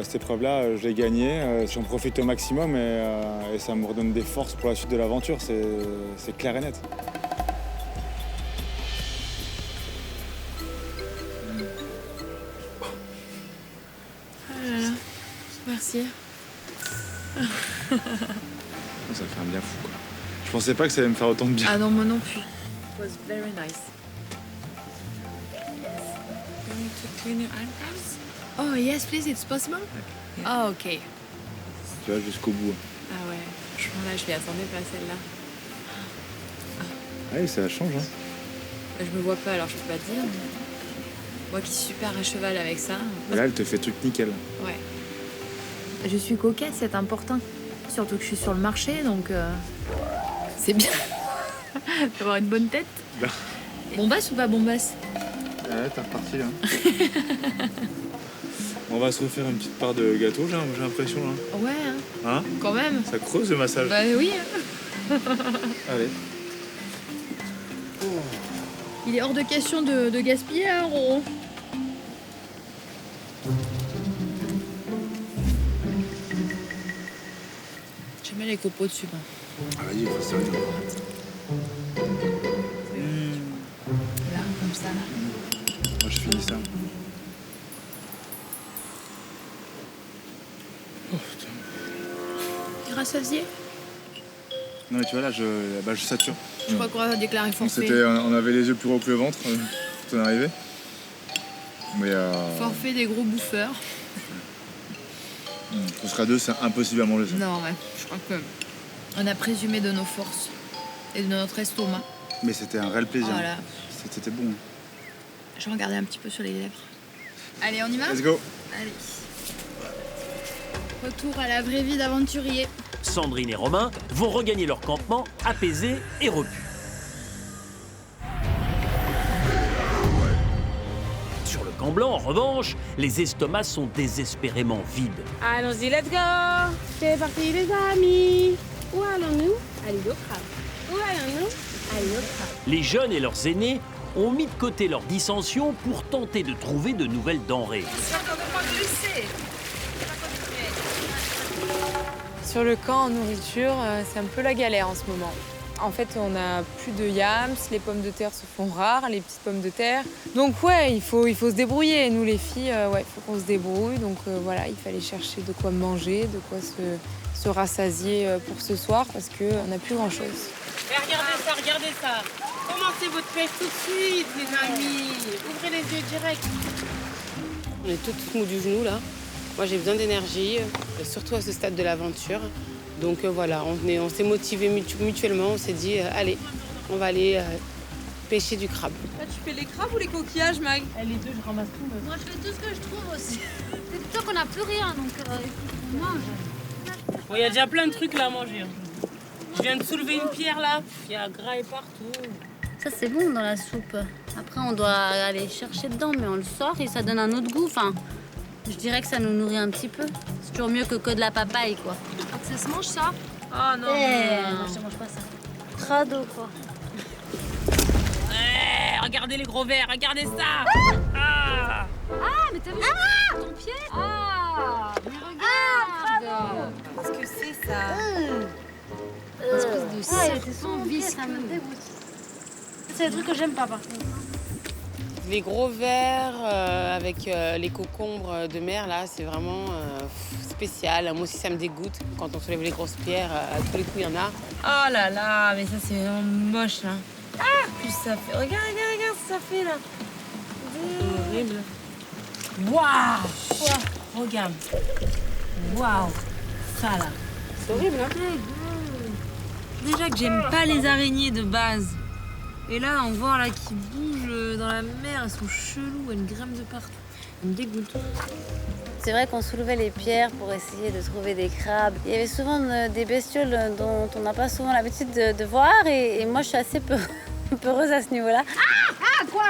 Cette épreuve-là, je l'ai gagnée. J'en profite au maximum et ça me redonne des forces pour la suite de l'aventure. C'est clair et net. Oh là là, merci. Ça fait un bien fou, quoi. Je pensais pas que ça allait me faire autant de bien. Ah non, moi non plus. It was very nice. You need to clean your eyebrows? Oh yes, please, it's possible? Oh, ok. Tu vois, jusqu'au bout. Ah ouais, franchement là, je m'y attendais pas celle-là. Oui, ça change, hein. Je me vois pas, alors je peux pas te dire. Mais... Moi qui suis super à cheval avec ça. Et là, elle te fait truc nickel. Ouais. Je suis coquette, c'est important. Surtout que je suis sur le marché, donc c'est bien d'avoir une bonne tête. Là. Bombasse ou pas bombasse? Ouais, t'es reparti là. On va se refaire une petite part de gâteau, j'ai l'impression là. Ouais, Hein? Quand même. Ça creuse le massage. Bah oui. Allez. Il est hors de question de gaspiller, hein, Roro. Je mets les copeaux dessus. Ben. Ah, vas-y, faut se servir. Là, comme ça. Là. Moi, je finis ça. Oh putain. Tu es rassasié? Non, mais tu vois, là, je sature. Je crois qu'on va déclarer forfait. On avait les yeux plus gros que le ventre quand on est arrivé. Mais Forfait des gros bouffeurs. On sera deux, c'est impossible à manger ça. Non, ouais, je crois que on a présumé de nos forces et de notre estomac. Mais c'était un réel plaisir. Voilà. C'était bon. Je regardais un petit peu sur les lèvres. Allez, on y va? Let's go. Allez. Retour à la vraie vie d'aventurier. Sandrine et Romain vont regagner leur campement apaisés et repus. Sur le camp blanc, en revanche, les estomacs sont désespérément vides. Allons-y, let's go! C'est parti, les amis! Où allons-nous? À l'île au crabe. Où allons-nous? À l'île au crabe. Les jeunes et leurs aînés ont mis de côté leurs dissensions pour tenter de trouver de nouvelles denrées. Sur le camp en nourriture, c'est un peu la galère en ce moment. En fait, on n'a plus de yams, les pommes de terre se font rares, les petites pommes de terre. Donc ouais, il faut se débrouiller. Nous les filles, ouais, il faut qu'on se débrouille. Donc voilà, il fallait chercher de quoi manger, de quoi se rassasier pour ce soir parce qu'on n'a plus grand-chose. Regardez ça. Commencez votre fête tout de suite, les amis. Ouvrez les yeux direct. On est toutes mous du genou là. Moi j'ai besoin d'énergie, surtout à ce stade de l'aventure. Donc voilà, on s'est motivés mutuellement, on s'est dit allez, on va aller pêcher du crabe. Ah, tu fais les crabes ou les coquillages, Mag? Les deux, je ramasse tout. Moi, je fais tout ce que je trouve aussi. C'est plutôt qu'on n'a plus rien, donc on mange. Bon, il y a déjà plein de trucs là à manger. Je viens de soulever une pierre là, il y a gras et partout. Ça, c'est bon dans la soupe. Après, on doit aller chercher dedans, mais on le sort et ça donne un autre goût. Enfin, je dirais que ça nous nourrit un petit peu. C'est toujours mieux que de la papaye, quoi. Ça se mange, ça? Oh non, Non, je mange pas ça. Crado, quoi. Regardez les gros verres, regardez ça. Ah, mais t'as vu ton pied? Ah, mais regarde. Qu'est-ce que c'est ça? Espèce de serpent ça me visqueux. dégoûte. C'est le truc que j'aime pas, par contre. Les gros vers avec les concombres de mer, là, c'est vraiment spécial. Moi aussi, ça me dégoûte. Quand on soulève les grosses pierres, à tous les coups, il y en a. Oh là là, mais ça c'est vraiment moche là. Ah, plus ça fait. Regarde ce que ça fait là. C'est horrible. Waouh! Regarde. Waouh! Ça là. C'est horrible, hein? Déjà que j'aime pas les araignées de base. Et là, on voit là qui bougent dans la mer, elles sont cheloues, elles grimpent de partout. Elles me dégoûtent. C'est vrai qu'on soulevait les pierres pour essayer de trouver des crabes. Il y avait souvent des bestioles dont on n'a pas souvent l'habitude de voir et moi je suis assez peureuse à ce niveau-là. Ah, quoi?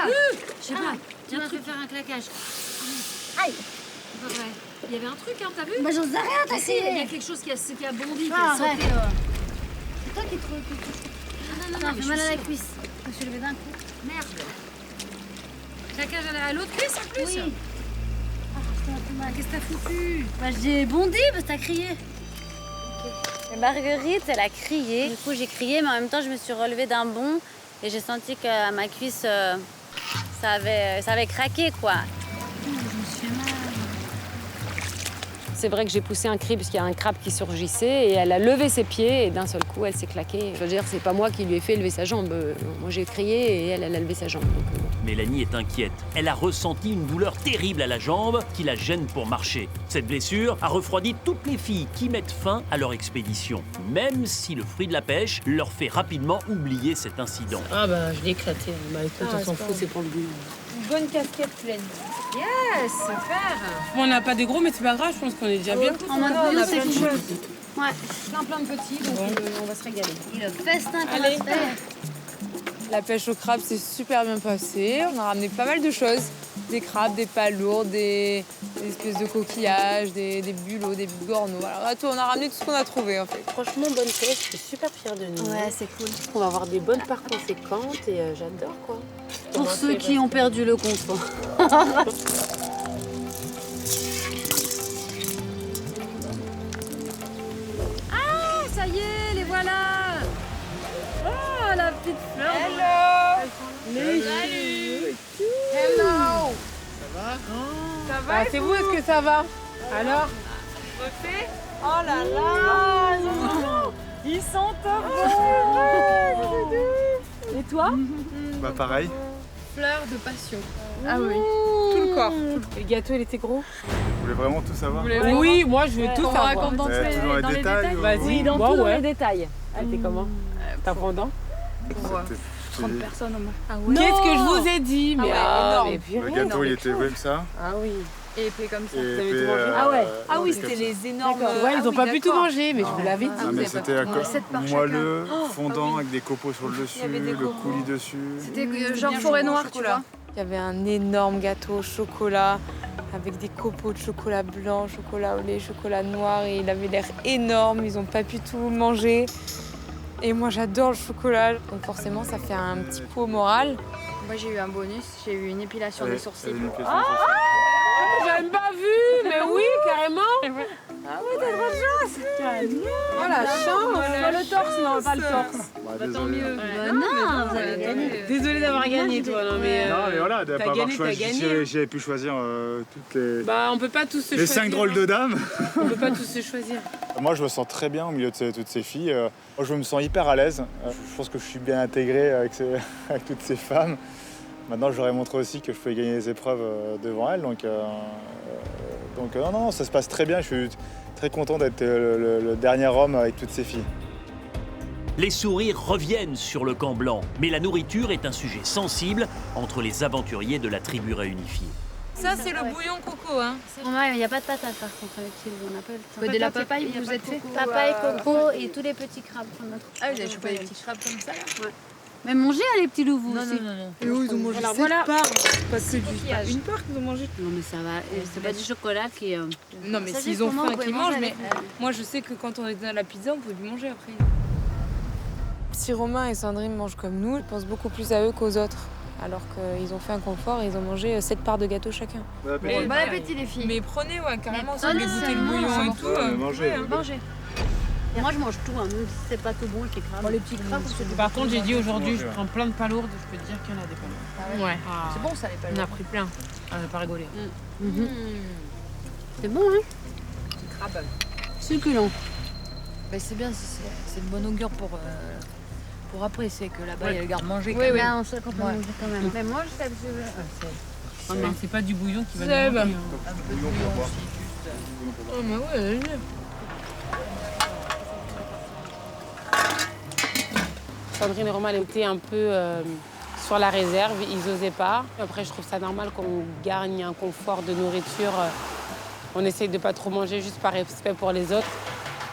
Je sais pas, tu m'as fait faire un claquage. Aïe. C'est pas vrai. Il y avait un truc, hein, t'as vu? Bah j'en sais rien, t'as Si, il y essayé. a quelque chose qui a bondi, qui Ah, a sauté. C'est toi qui te... Non, Ça mais fait je mal suis à la sûre. cuisse. Je me suis levée d'un coup. Merde. Claquage à l'autre cuisse en plus? Oui. Qu'est-ce que t'as foutu? Bah j'ai bondi parce que t'as crié. Et Marguerite, elle a crié. Du coup j'ai crié, mais en même temps je me suis relevée d'un bond et j'ai senti que ma cuisse, ça avait craqué, quoi. Je me suis fait mal. C'est vrai que j'ai poussé un cri parce qu'il y a un crabe qui surgissait et elle a levé ses pieds et d'un seul coup elle s'est claquée. Je veux dire, c'est pas moi qui lui ai fait lever sa jambe. Moi j'ai crié et elle a levé sa jambe. Donc, Mélanie est inquiète. Elle a ressenti une douleur terrible à la jambe qui la gêne pour marcher. Cette blessure a refroidi toutes les filles qui mettent fin à leur expédition, même si le fruit de la pêche leur fait rapidement oublier cet incident. Ah bah je l'ai éclaté. Bah écoute, on s'en fout, c'est pour le goût. Une bonne casquette pleine. Yes, super. On n'a pas des gros, mais c'est pas grave, je pense qu'on est déjà bien. En mode on bio, a c'est plein de cool. choses. Ouais. Plein de petits, donc on va se régaler. Et le festin qu'on Allez. va faire. La pêche au crabe s'est super bien passée. On a ramené pas mal de choses. Des crabes, des palourdes, des espèces de coquillages, des bulots, des bigorneaux. Alors, on a ramené tout ce qu'on a trouvé en fait. Franchement, bonne pêche, je suis super fière de nous. Ouais, c'est cool. On va avoir des bonnes parts conséquentes et j'adore quoi. Pour ceux qui ont perdu le compte. Ah, ça y est, les voilà. Oh, la petite fleur. Salut. Hello. Ça va? C'est vous, est-ce que ça va? Alors? Refait? Oh là là! Ils sont top! Et toi? Bah pareil. Fleur de passion. Ah oui, tout le corps. Le gâteau, il était gros? Vous voulez vraiment tout savoir? Oui, moi je veux tout On savoir. raconte dans Toujours les les détails détails. ou- Vas-y, dans moi, tous ouais. les détails. Elle était comment? T'as fondant? 30 personnes au moins. Ah ouais? Qu'est-ce que je vous ai dit? Mais énorme. mais purée. Le gâteau, il était comme ça. Ah oui. Et épais comme ça. Et avez puis, tout mangé Ah ouais. Ah oui, comme c'était ça. les énormes. Tu vois, ils ont pas pu tout manger, mais je vous l'avais dit. Ah, mais c'était moelleux, Oh, fondant, avec des copeaux sur le dessus, Il y avait des le copeaux. coulis dessus. C'était genre forêt noire, tu vois. Il y avait un énorme gâteau au chocolat avec des copeaux de chocolat blanc, chocolat au lait, chocolat noir et il avait l'air énorme. Ils ont pas pu tout manger. Et moi j'adore le chocolat, donc forcément ça fait un petit coup au moral. Moi, j'ai eu un bonus. J'ai eu une épilation des sourcils. J'avais pas vu, mais oui, carrément. Ah ouais, t'as trop de chance. Oh la chance. Pas le torse, non, pas le torse. Bah, désolé. Non, vous avez gagné. Désolée d'avoir gagné, toi. Non, mais. Non, mais voilà, de t'as pas avoir gagné, choisi. t'as gagné. J'avais pu choisir toutes les. Bah, on peut pas tous se Les choisir. 5 drôles de dames. On peut pas tous se choisir. Moi, je me sens très bien au milieu de toutes ces filles. Moi, je me sens hyper à l'aise. Je pense que je suis bien intégré avec toutes ces femmes. Maintenant, je leur ai montré aussi que je pouvais gagner les épreuves devant elles. Donc, non, ça se passe très bien. Je suis très content d'être le dernier homme avec toutes ces filles. Les sourires reviennent sur le camp blanc, mais la nourriture est un sujet sensible entre les aventuriers de la tribu réunifiée. Ça c'est le bouillon coco, hein. Il n'y a pas de patates par contre avec qui on n'a pas le temps. Mais de la papaye, vous êtes fait? Papaye, coco et tous les petits crabes qu'on a trouvés. Ah, vous avez chopé des petits crabes comme ça là? Ouais. Mais mangez, les petits loups, vous Non, aussi. non. Et eux, ils ont mangé Alors, 7 voilà. parts. Parce que coquillage. une part qu'ils ont mangé. Non, mais ça va. C'est pas du chocolat qui. Non, mais Ça, s'ils c'est ont comment faim vous qu'ils pouvez mangent, manger mais avec- moi je sais que quand on était dans la pizza, on pouvait plus manger après. Si Romain et Sandrine mangent comme nous, je pense beaucoup plus à eux qu'aux autres. Alors qu'ils ont fait un confort et ils ont mangé 7 parts de gâteau chacun. Bon appétit les filles. Mais prenez, ouais, carrément, si Non, vous voulez non, goûter le non, bouillon non, et non, tout. mangez. Mangez. Moi, je mange tout, hein, même si c'est pas tout bon, les crabes. Les petits crabes, Par contre, j'ai dit aujourd'hui, je prends plein de palourdes. Je peux te dire qu'il y en a des palourdes. Ouais. C'est bon ça les On a palourdes. pris plein. On n'a pas rigolé. C'est bon, hein? Crabe. Succulent. Ben, c'est bien, c'est de bon augure pour après, c'est que là-bas il y a le garde-manger. Oui, oui. Là, on sait quand on Ouais. mange quand même. Mais moi, je sais. C'est pas du bouillon qui va Seb. nous manquer. Un peu de bouillon aussi, juste. Oh, mais ouais, allez. Sandrine et Romain étaient un peu sur la réserve, ils n'osaient pas. Après, je trouve ça normal qu'on gagne un confort de nourriture. On essaye de pas trop manger juste par respect pour les autres.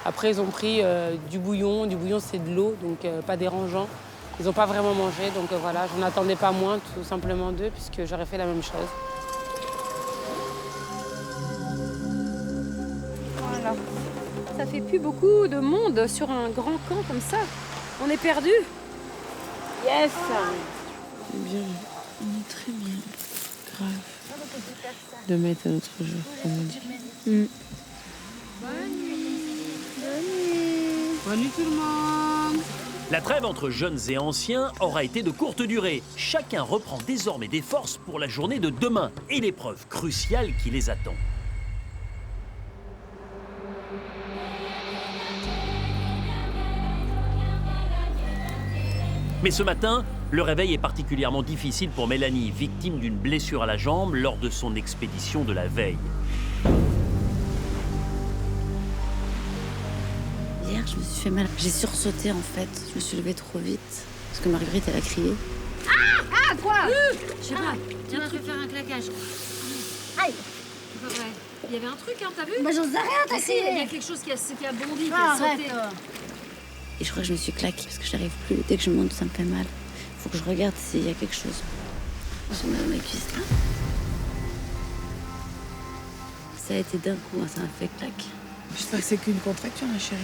Après, ils ont pris du bouillon. Du bouillon, c'est de l'eau, donc pas dérangeant. Ils n'ont pas vraiment mangé, donc voilà, je n'attendais pas moins tout simplement d'eux, puisque j'aurais fait la même chose. Voilà. Ça fait plus beaucoup de monde sur un grand camp comme ça. On est perdu. Yes. Bien, on est très bien. Grave. De mettre à notre jeu, comme on dit. Bonne nuit. Bonne nuit tout le monde. La trêve entre jeunes et anciens aura été de courte durée. Chacun reprend désormais des forces pour la journée de demain et l'épreuve cruciale qui les attend. Mais ce matin, le réveil est particulièrement difficile pour Mélanie, victime d'une blessure à la jambe lors de son expédition de la veille. Hier, je me suis fait mal. J'ai sursauté en fait. Je me suis levée trop vite. Parce que Marguerite, elle a crié. Ah quoi Je sais pas. Tiens, tu vas faire un claquage. Aïe. C'est pas vrai. Il y avait un truc, hein, t'as vu? Bah j'en sais rien, t'as crié. Il y a quelque chose qui a bondi, qui a sauté. Et je crois que je me suis claquée parce que j'arrive plus. Dès que je monte, ça me fait mal. Faut que je regarde s'il y a quelque chose. J'ai mal dans mes cuisses là. Ça a été d'un coup, hein, ça m'a fait claque. J'espère que c'est qu'une contracture, ma chérie.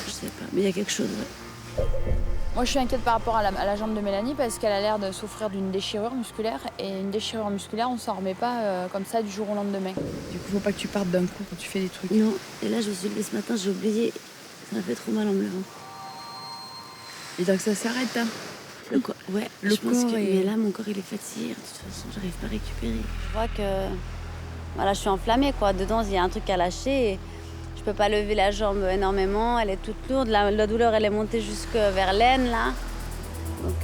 Je sais pas, mais il y a quelque chose, ouais. Moi, je suis inquiète par rapport à la jambe de Mélanie parce qu'elle a l'air de souffrir d'une déchirure musculaire. Et une déchirure musculaire, on s'en remet pas comme ça du jour au lendemain. Du coup, faut pas que tu partes d'un coup quand tu fais des trucs. Non, et là, je me suis levée ce matin, j'ai oublié. Ça m'a fait trop mal en me levant. Il faut que ça s'arrête, hein. Ouais, Le je pense corps que... est- Mais là, mon corps, il est fatigué. De toute façon, j'arrive pas à récupérer. Je vois que... Voilà, je suis enflammée, quoi. Dedans, il y a un truc à lâcher. Et je peux pas lever la jambe énormément. Elle est toute lourde. La douleur, elle est montée jusque vers l'aine, là. Donc,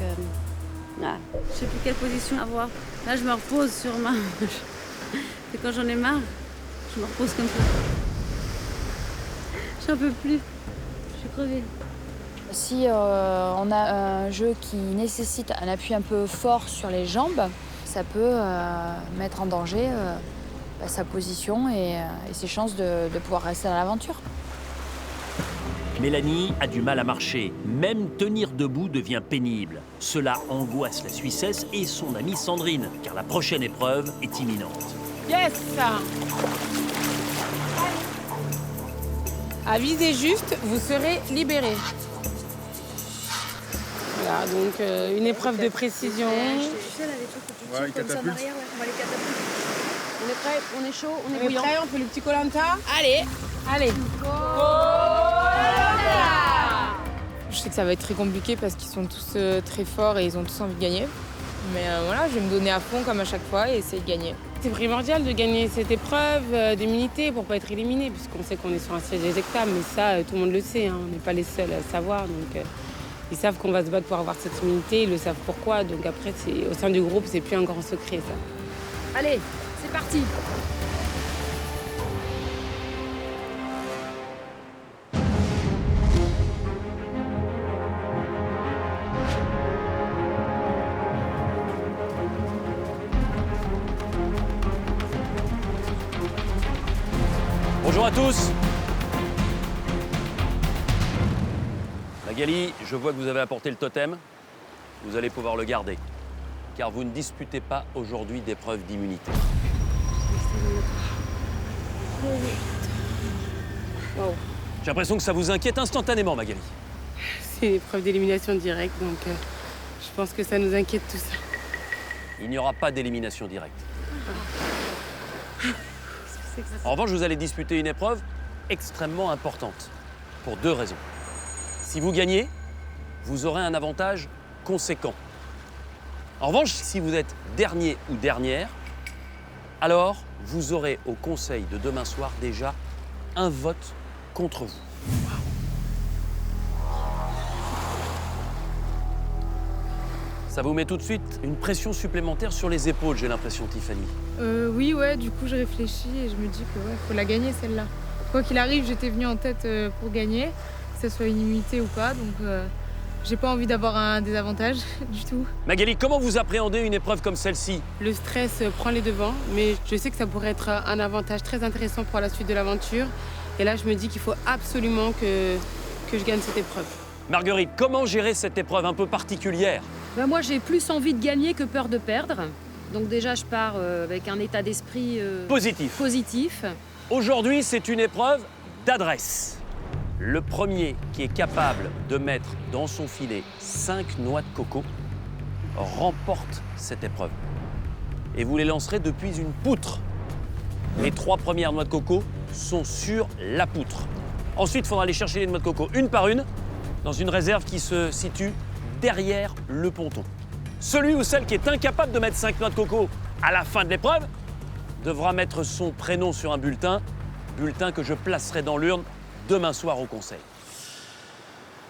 voilà. Je sais plus quelle position avoir. Là, je me repose sur ma... Et quand j'en ai marre, je me repose comme ça. J'en peux plus. Je suis crevée. Si on a un jeu qui nécessite un appui un peu fort sur les jambes, ça peut mettre en danger sa position et ses chances de pouvoir rester dans l'aventure. Mélanie a du mal à marcher. Même tenir debout devient pénible. Cela angoisse la Suissesse et son amie Sandrine, car la prochaine épreuve est imminente. Yes. Avisez juste, vous serez libérés. Voilà, donc une épreuve de précision. Tu sais, là, les trucs que tu tires comme ça en arrière, on va les catapulter. On est prêt, on est chaud, on est bouillant. On fait le petit Koh-Lanta. Allez. Je sais que ça va être très compliqué parce qu'ils sont tous très forts et ils ont tous envie de gagner. Mais voilà, je vais me donner à fond comme à chaque fois et essayer de gagner. C'est primordial de gagner cette épreuve d'immunité pour pas être éliminé, puisqu'on sait qu'on est sur un siège éjectable, mais ça, tout le monde le sait, hein, on n'est pas les seuls à le savoir. Donc, ils savent qu'on va se battre pour avoir cette immunité, ils le savent pourquoi. Donc après, au sein du groupe, c'est plus un grand secret, ça. Allez, c'est parti. Bonjour à tous. Magali, je vois que vous avez apporté le totem. vous allez pouvoir le garder. Car vous ne disputez pas aujourd'hui d'épreuve d'immunité. Wow. J'ai l'impression que ça vous inquiète instantanément, Magali. C'est une épreuve d'élimination directe, donc je pense que ça nous inquiète tous. Il n'y aura pas d'élimination directe. En revanche, vous allez disputer une épreuve extrêmement importante, pour 2 raisons. Si vous gagnez, vous aurez un avantage conséquent. En revanche, si vous êtes dernier ou dernière, alors vous aurez au conseil de demain soir déjà un vote contre vous. Ça vous met tout de suite une pression supplémentaire sur les épaules, j'ai l'impression, Tiffany. Oui, ouais, du coup, je réfléchis et je me dis que faut la gagner, celle-là. Quoi qu'il arrive, j'étais venue en tête pour gagner, que ce soit une immunité ou pas, donc j'ai pas envie d'avoir un désavantage du tout. Magali, comment vous appréhendez une épreuve comme celle-ci? Le stress prend les devants, mais je sais que ça pourrait être un avantage très intéressant pour la suite de l'aventure. Et là, je me dis qu'il faut absolument que je gagne cette épreuve. Marguerite, comment gérer cette épreuve un peu particulière? Ben moi, j'ai plus envie de gagner que peur de perdre. Donc déjà, je pars avec un état d'esprit positif. Aujourd'hui, c'est une épreuve d'adresse. Le premier qui est capable de mettre dans son filet 5 noix de coco remporte cette épreuve. Et vous les lancerez depuis une poutre. Les 3 premières noix de coco sont sur la poutre. Ensuite, il faudra aller chercher les noix de coco une par une dans une réserve qui se situe derrière le ponton. Celui ou celle qui est incapable de mettre 5 noix de coco à la fin de l'épreuve devra mettre son prénom sur un bulletin que je placerai dans l'urne demain soir au conseil.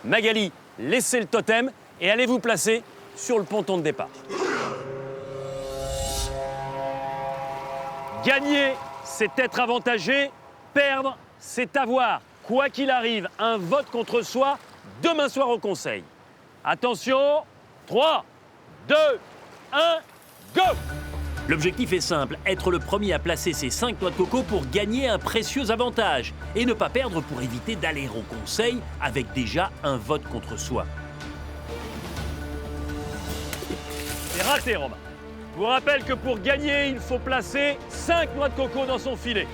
Magali, laissez le totem et allez vous placer sur le ponton de départ. Gagner, c'est être avantagé. Perdre, c'est avoir, quoi qu'il arrive, un vote contre soi demain soir au conseil. Attention, 3, 2, 1, go! L'objectif est simple, être le premier à placer ses 5 noix de coco pour gagner un précieux avantage et ne pas perdre pour éviter d'aller au conseil avec déjà un vote contre soi. C'est raté, Romain. Je vous rappelle que pour gagner, il faut placer 5 noix de coco dans son filet.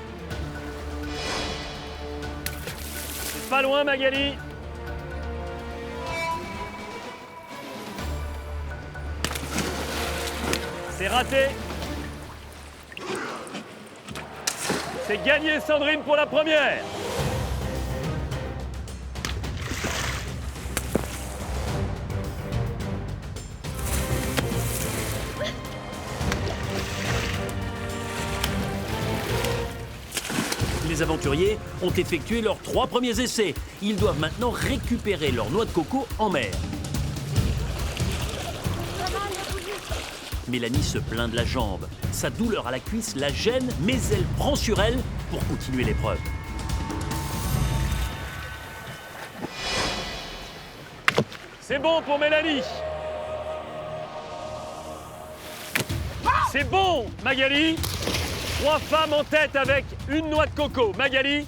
C'est pas loin, Magali. C'est raté. C'est gagné, Sandrine, pour la première. Les aventuriers ont effectué leurs 3 premiers essais. Ils doivent maintenant récupérer leur noix de coco en mer. Mélanie se plaint de la jambe. Sa douleur à la cuisse la gêne, mais elle prend sur elle pour continuer l'épreuve. C'est bon pour Mélanie. C'est bon, Magali. 3 femmes en tête avec une noix de coco. Magali,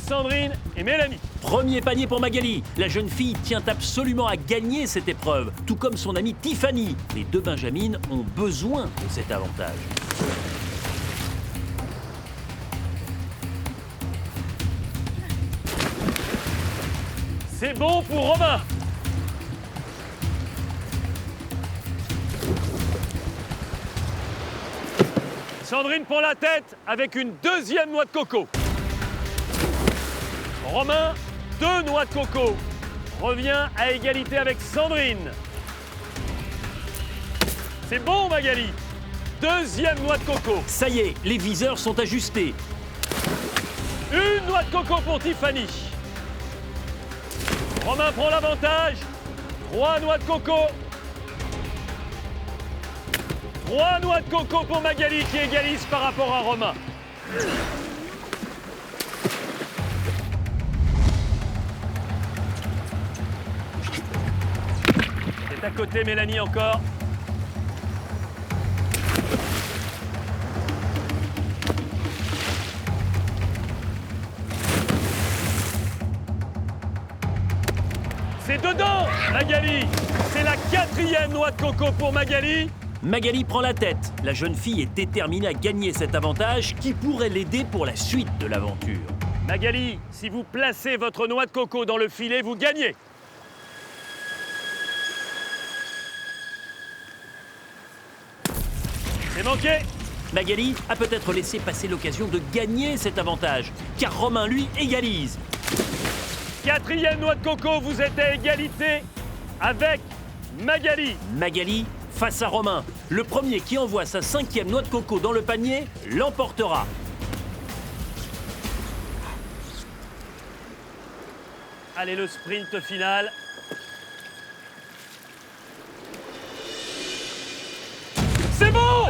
Sandrine et Mélanie. Premier panier pour Magali. La jeune fille tient absolument à gagner cette épreuve, tout comme son amie Tiffany. Les 2 Benjamines ont besoin de cet avantage. C'est bon pour Romain. Sandrine prend la tête avec une 2e noix de coco. Romain, 2 noix de coco. Revient à égalité avec Sandrine. C'est bon, Magali. 2e noix de coco. Ça y est, les viseurs sont ajustés. Une noix de coco pour Tiffany. Romain prend l'avantage. 3 noix de coco. 3 noix de coco pour Magali qui égalise par rapport à Romain. C'est à côté, Mélanie, encore. C'est C'est dedans, Magali. C'est la 4e noix de coco pour Magali. Magali prend la tête. La jeune fille est déterminée à gagner cet avantage qui pourrait l'aider pour la suite de l'aventure. Magali, si vous placez votre noix de coco dans le filet, vous gagnez. C'est manqué. Magali a peut-être laissé passer l'occasion de gagner cet avantage, car Romain, lui, égalise. 4e noix de coco, vous êtes à égalité avec Magali. Magali face à Romain. Le premier qui envoie sa 5e noix de coco dans le panier l'emportera. Allez, le sprint final. C'est bon!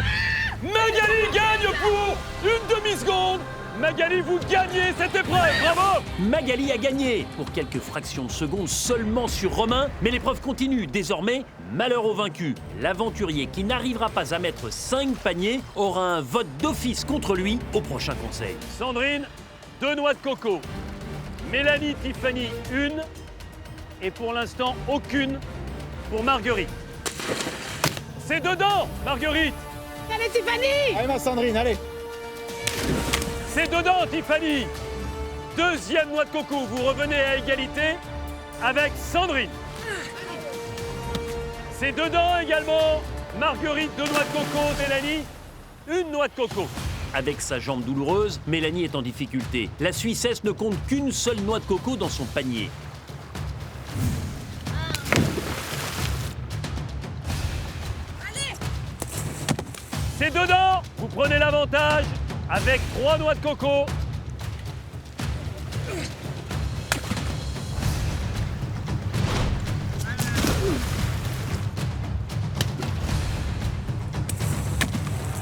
Magali gagne pour une demi-seconde. Magali, vous gagnez cette épreuve, bravo! Magali a gagné pour quelques fractions de secondes seulement sur Romain, mais l'épreuve continue. Désormais, malheur au vaincu. L'aventurier qui n'arrivera pas à mettre 5 paniers aura un vote d'office contre lui au prochain conseil. Sandrine, 2 noix de coco. Mélanie, Tiffany, 1. Et pour l'instant, aucune pour Marguerite. C'est dedans, Marguerite! Allez, Tiffany! Allez, ma Sandrine, allez! C'est dedans, Tiffany. 2e noix de coco, vous revenez à égalité avec Sandrine. C'est dedans également. Marguerite, 2 noix de coco. Mélanie, 1 noix de coco. Avec sa jambe douloureuse, Mélanie est en difficulté. La Suissesse ne compte qu'une seule noix de coco dans son panier. C'est dedans. Vous prenez l'avantage. Avec 3 noix de coco.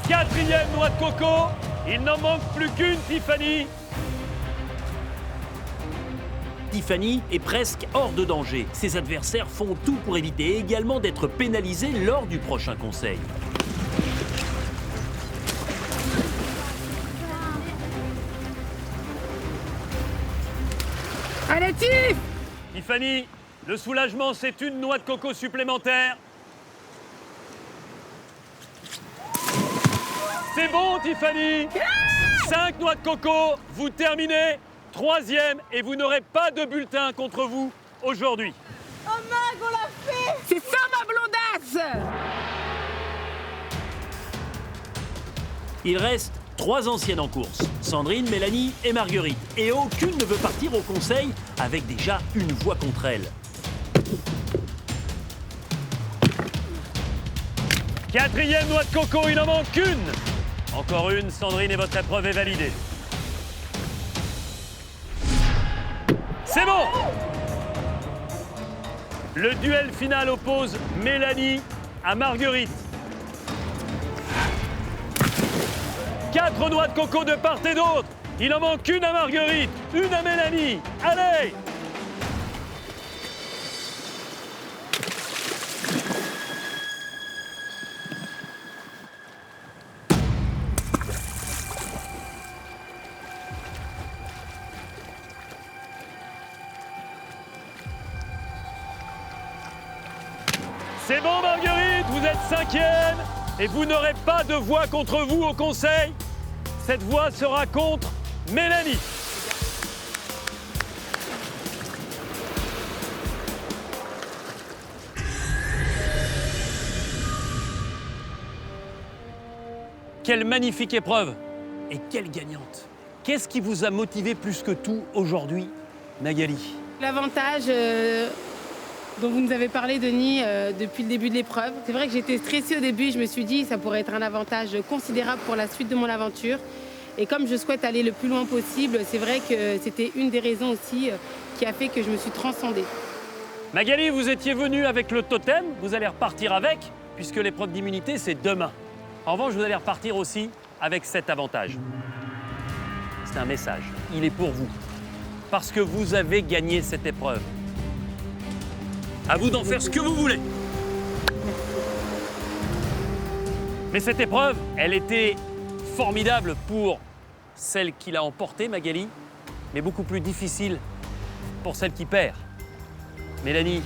Quatrième noix de coco. Il n'en manque plus qu'une, Tiffany. Tiffany est presque hors de danger. Ses adversaires font tout pour éviter également d'être pénalisés lors du prochain conseil. Allez, Tiff! Tiffany, le soulagement, c'est 1 noix de coco supplémentaire. C'est bon, Tiffany. 5 noix de coco, vous terminez 3e et vous n'aurez pas de bulletin contre vous aujourd'hui. Oh, Mag, on l'a fait! C'est ça, ma blondasse! Il reste 3 anciennes en course, Sandrine, Mélanie et Marguerite. Et aucune ne veut partir au conseil avec déjà une voix contre elle. 4e noix de coco, il n'en manque qu'une. Encore une, Sandrine, et votre épreuve est validée. C'est bon! Le duel final oppose Mélanie à Marguerite. 4 noix de coco de part et d'autre. Il en manque une à Marguerite, une à Mélanie. Allez! C'est bon, Marguerite, vous êtes 5e et vous n'aurez pas de voix contre vous au conseil. Cette voix sera contre Mélanie. Quelle magnifique épreuve et quelle gagnante. Qu'est-ce qui vous a motivé plus que tout aujourd'hui, Magali? L'avantage dont vous nous avez parlé, Denis, depuis le début de l'épreuve. C'est vrai que j'étais stressée au début, je me suis dit que ça pourrait être un avantage considérable pour la suite de mon aventure. Et comme je souhaite aller le plus loin possible, c'est vrai que c'était une des raisons aussi qui a fait que je me suis transcendée. Magali, vous étiez venue avec le totem, vous allez repartir avec, puisque l'épreuve d'immunité, c'est demain. En revanche, vous allez repartir aussi avec cet avantage. C'est un message, il est pour vous, parce que vous avez gagné cette épreuve. À vous d'en faire ce que vous voulez. Mais cette épreuve, elle était formidable pour celle qui l'a emportée, Magali, mais beaucoup plus difficile pour celle qui perd. Mélanie,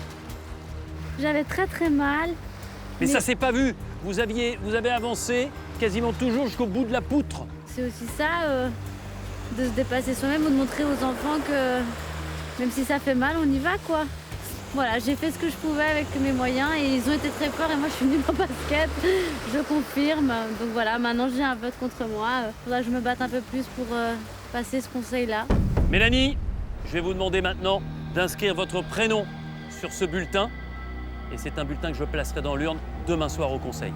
J'avais très très mal. Mais ça s'est pas vu. Vous avez avancé quasiment toujours jusqu'au bout de la poutre. C'est aussi ça, de se dépasser soi-même ou de montrer aux enfants que même si ça fait mal, on y va quoi. Voilà, j'ai fait ce que je pouvais avec mes moyens et ils ont été très forts et moi je suis nulle en basket, je confirme. Donc voilà, maintenant j'ai un vote contre moi. Faudra que je me batte un peu plus pour passer ce conseil-là. Mélanie, je vais vous demander maintenant d'inscrire votre prénom sur ce bulletin. Et c'est un bulletin que je placerai dans l'urne demain soir au conseil.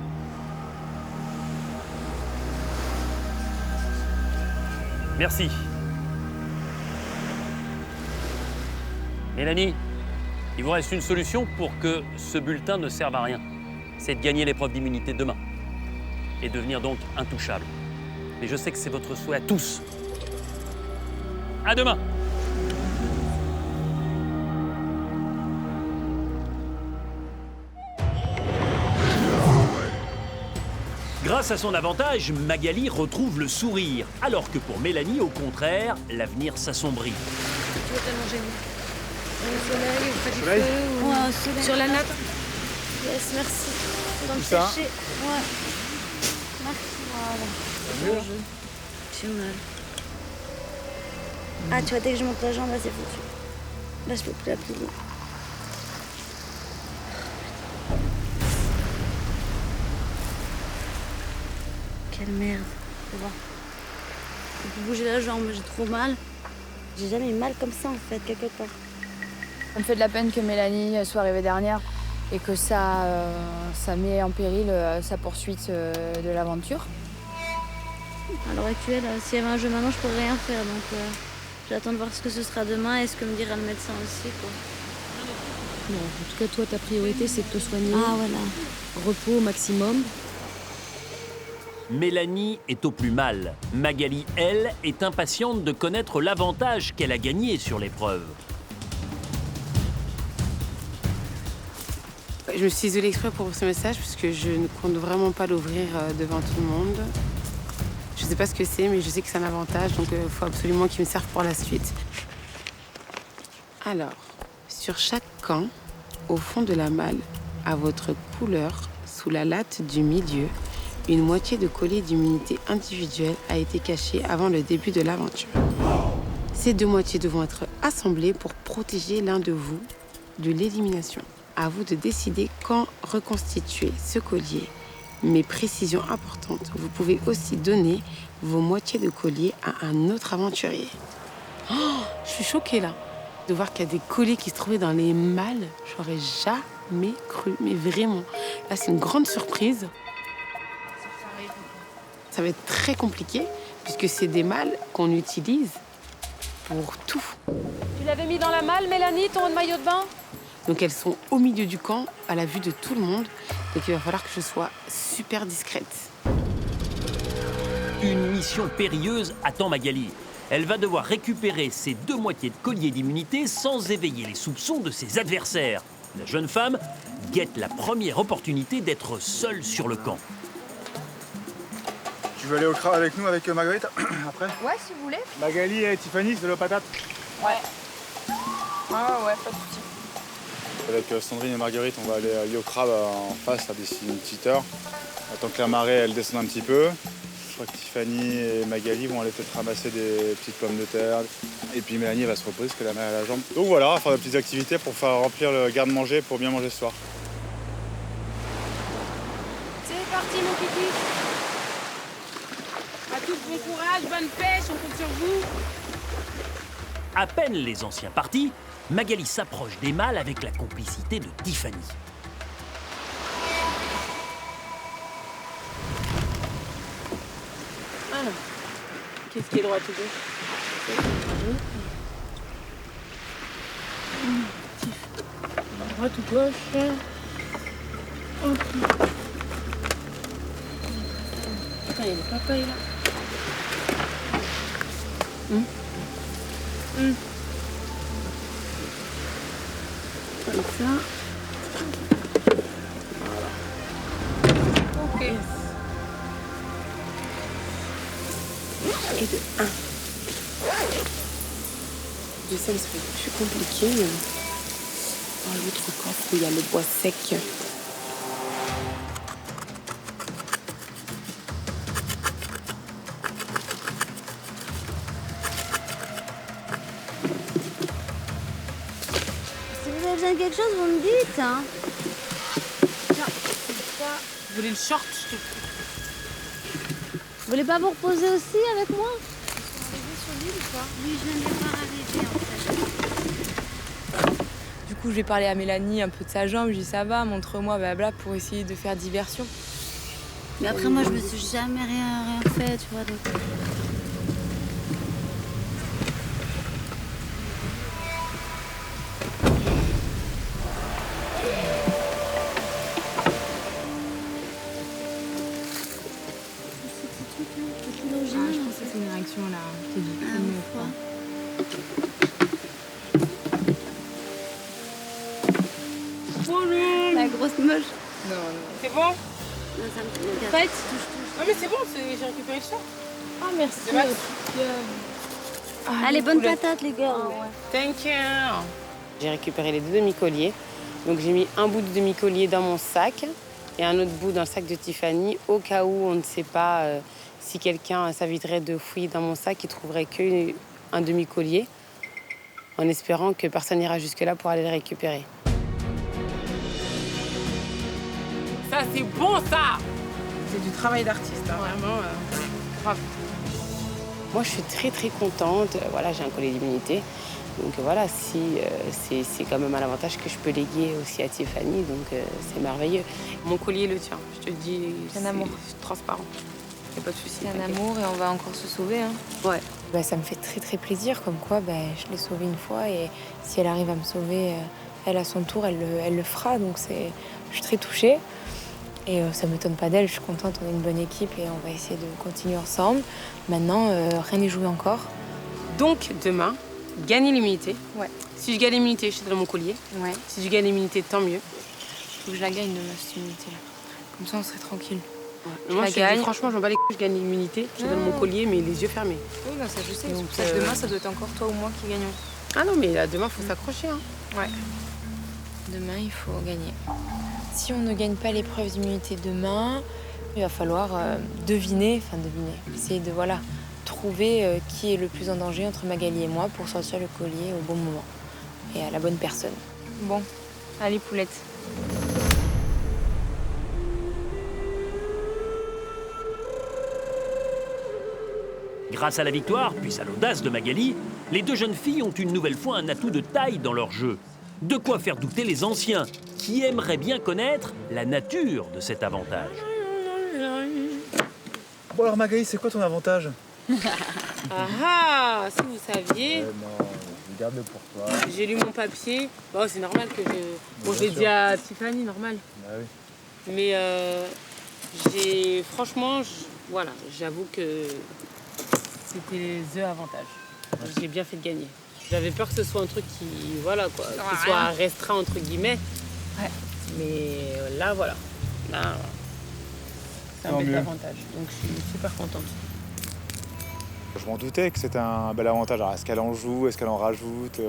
Merci. Mélanie, il vous reste une solution pour que ce bulletin ne serve à rien. C'est de gagner l'épreuve d'immunité demain et devenir donc intouchable. Mais je sais que c'est votre souhait à tous. À demain. Grâce à son avantage, Magali retrouve le sourire, alors que pour Mélanie, au contraire, l'avenir s'assombrit. Tu veux tellement gêner. Au soleil, ou près du Soleil. feu, ou Ouais, au soleil. sur la natte. Yes, merci. Dans le Tout ça. sécher. Ouais. Merci. Voilà. J'ai mal. Ah, tu vois, dès que je monte la jambe, là, c'est foutu. Là, je peux plus la plier. Quelle merde. Faut voir. Je peux bouger la jambe, j'ai trop mal. J'ai jamais eu mal comme ça, en fait, quelque part. Ça me fait de la peine que Mélanie soit arrivée dernière et que ça met en péril sa poursuite de l'aventure. À l'heure actuelle, s'il y avait un jeu maintenant, je pourrais rien faire. Donc, j'attends de voir ce que ce sera demain et ce que me dira le médecin aussi, quoi. Non, en tout cas, toi, ta priorité, c'est de te soigner. Ah, voilà. Repos au maximum. Mélanie est au plus mal. Magali, elle, est impatiente de connaître l'avantage qu'elle a gagné sur l'épreuve. Je me suis isolée exprès pour ce message parce que je ne compte vraiment pas l'ouvrir devant tout le monde. Je ne sais pas ce que c'est, mais je sais que c'est un avantage, donc il faut absolument qu'il me serve pour la suite. Alors, sur chaque camp, au fond de la malle, à votre couleur, sous la latte du milieu, une moitié de collier d'immunité individuelle a été cachée avant le début de l'aventure. Ces deux moitiés devront être assemblées pour protéger l'un de vous de l'élimination. À vous de décider quand reconstituer ce collier. Mais précision importante, vous pouvez aussi donner vos moitiés de collier à un autre aventurier. Oh, je suis choquée là, de voir qu'il y a des colliers qui se trouvaient dans les malles. J'aurais jamais cru, mais vraiment. Là, c'est une grande surprise. Ça va être très compliqué, puisque c'est des malles qu'on utilise pour tout. Tu l'avais mis dans la malle, Mélanie, ton maillot de bain? Donc elles sont au milieu du camp, à la vue de tout le monde. Donc il va falloir que je sois super discrète. Une mission périlleuse attend Magali. Elle va devoir récupérer ses deux moitiés de collier d'immunité sans éveiller les soupçons de ses adversaires. La jeune femme guette la première opportunité d'être seule sur le camp. Tu veux aller au crabe avec nous, avec Marguerite, après? Ouais, si vous voulez. Magali et Tiffany, c'est le patate. Ouais. Ah ouais, pas de soucis. Avec Sandrine et Marguerite, on va aller au crabe en face, là, d'ici une petite heure. Attends que la marée, elle descende un petit peu. Je crois que Tiffany et Magali vont aller peut-être ramasser des petites pommes de terre. Et puis Mélanie va se reposer parce qu'elle a mal à la jambe. Donc voilà, on va faire des petites activités pour faire remplir le garde-manger pour bien manger ce soir. C'est parti, mon kiki. À tous, bon courage, bonne pêche, on compte sur vous. À peine les anciens partis, Magali s'approche des mâles avec la complicité de Tiffany. Alors, qu'est-ce qui est droit tout gauche? Droite ou gauche? Putain, il y a des papayes là. Comme ça. Ok. Et de 1. Deuxième serait plus compliqué, mais Dans l'autre coffre où il y a le bois sec. Si vous avez besoin de quelque chose, vous me dites. Hein. Vous voulez le short? Vous voulez pas vous reposer aussi avec moi? Oui, je viens de les voir arriver en fait. Du coup, je vais parler à Mélanie un peu de sa jambe. Je dis ça va, montre-moi, blabla, pour essayer de faire diversion. Mais après, moi, je me suis jamais rien fait, tu vois. Donc... Je pense que c'est une réaction là. C'est du premier fois. Bonjour. La grosse moche. Non. C'est bon? Non, ça me Faites. Non mais c'est bon, j'ai récupéré le short. Ah, merci. C'est Max. Allez, bonne patate, les gars. Thank you. J'ai récupéré les 2 demi-colliers. Donc j'ai mis un bout de demi-collier dans mon sac et un autre bout dans le sac de Tiffany, au cas où on ne sait pas si quelqu'un s'aviserait de fouiller dans mon sac, il trouverait qu'un demi-collier, en espérant que personne n'ira jusque-là pour aller le récupérer. Ça, c'est bon, ça! C'est du travail d'artiste, hein, vraiment. Grave. Moi, je suis très, très contente. Voilà, j'ai un collier d'immunité. Donc voilà, si, c'est quand même un avantage que je peux léguer aussi à Tiffany, donc c'est merveilleux. Mon collier est le tien, je te dis, c'est un amour. Transparent. Il n'y a pas de souci. C'est un amour et on va encore se sauver. Hein. Ouais. Bah, ça me fait très très plaisir, comme quoi je l'ai sauvée une fois et si elle arrive à me sauver, elle à son tour, elle le fera. Donc je suis très touchée et ça ne m'étonne pas d'elle, je suis contente, on est une bonne équipe et on va essayer de continuer ensemble. Maintenant, rien n'est joué encore. Donc demain, gagner l'immunité. Ouais. Si je gagne l'immunité, je te donne mon collier. Ouais. Si je gagne l'immunité, tant mieux. Faut que je la gagne demain, cette immunité-là. Comme ça, on serait tranquille. Ouais. Moi, je gagne. Franchement, j'en bats les couilles, je gagne l'immunité. Je te donne mon collier, mais les yeux fermés. Oui, bah, ça je sais. Donc, ça, demain, ça doit être encore toi ou moi qui gagnons. Ah non, mais là, demain, il faut s'accrocher. Hein. Ouais. Demain, il faut gagner. Si on ne gagne pas l'épreuve d'immunité demain, il va falloir deviner, essayer de trouver qui est le plus en danger entre Magali et moi pour sortir le collier au bon moment et à la bonne personne. Bon, allez poulette. Grâce à la victoire, puis à l'audace de Magali, les 2 jeunes filles ont une nouvelle fois un atout de taille dans leur jeu. De quoi faire douter les anciens, qui aimeraient bien connaître la nature de cet avantage. Bon alors Magali, c'est quoi ton avantage? Ah, si vous saviez. Non, garde-le pour toi. J'ai lu mon papier. Bon, c'est normal que je... Bon, je l'ai dit à Tiffany, normal. Ah oui. Mais franchement, voilà, j'avoue que c'était the avantage. Ouais. J'ai bien fait de gagner. J'avais peur que ce soit un truc qui soit restreint entre guillemets. Ouais. Mais là, voilà. Là, c'est un bel avantage. Donc je suis super contente. Je m'en doutais que c'était un bel avantage. Alors, est-ce qu'elle en joue? Est-ce qu'elle en rajoute?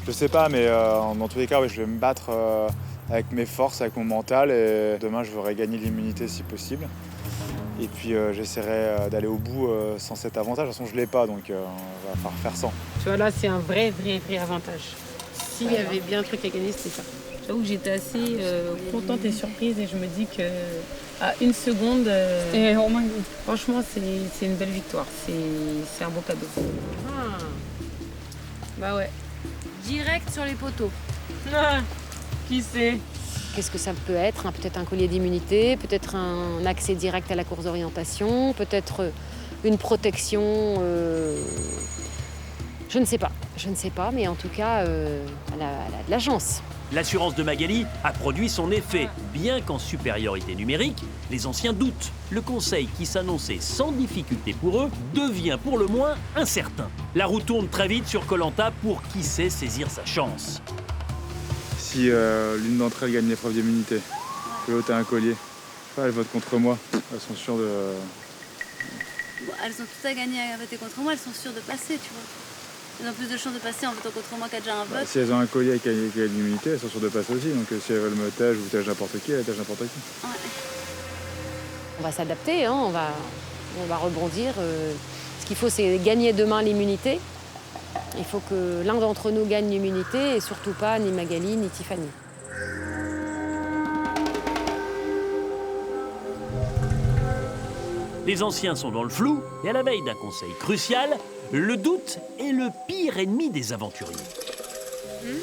Je sais pas, mais dans tous les cas, je vais me battre avec mes forces, avec mon mental. Et demain, je voudrais gagner l'immunité si possible. Et puis, j'essaierai d'aller au bout sans cet avantage. De toute façon, je l'ai pas, donc on va falloir faire sans. Tu vois, là, c'est un vrai avantage. S'il y avait bien un truc à gagner, c'était ça. J'avoue que j'étais assez contente et surprise et je me dis que à une seconde, franchement, c'est une belle victoire. C'est un beau cadeau. Ah. Bah ouais. Direct sur les poteaux. Ah. Qui sait? Qu'est-ce que ça peut être? Peut-être un collier d'immunité, peut-être un accès direct à la course d'orientation, peut-être une protection. Je ne sais pas, mais en tout cas, elle a de la chance. L'assurance de Magali a produit son effet. Bien qu'en supériorité numérique, les anciens doutent. Le conseil qui s'annonçait sans difficulté pour eux devient pour le moins incertain. La roue tourne très vite sur Koh-Lanta pour qui sait saisir sa chance. Si l'une d'entre elles gagne l'épreuve d'immunité, que l'autre a un collier, elles votent contre moi. Elles sont sûres de... Bon, elles ont toutes à gagner à voter contre moi, elles sont sûres de passer, tu vois. Elles ont plus de chances de passer en votant contre moi qu'à déjà un vote. Si elles ont un collier avec l'immunité, elles sont sûres de passer aussi. Donc si elles veulent me tâche ou tâche n'importe qui, elles tâchent n'importe qui. Ouais. On va s'adapter, hein, on va rebondir. Ce qu'il faut, c'est gagner demain l'immunité. Il faut que l'un d'entre nous gagne l'immunité et surtout pas ni Magali ni Tiffany. Les anciens sont dans le flou et à la veille d'un conseil crucial, le doute est le pire ennemi des aventuriers. Gagner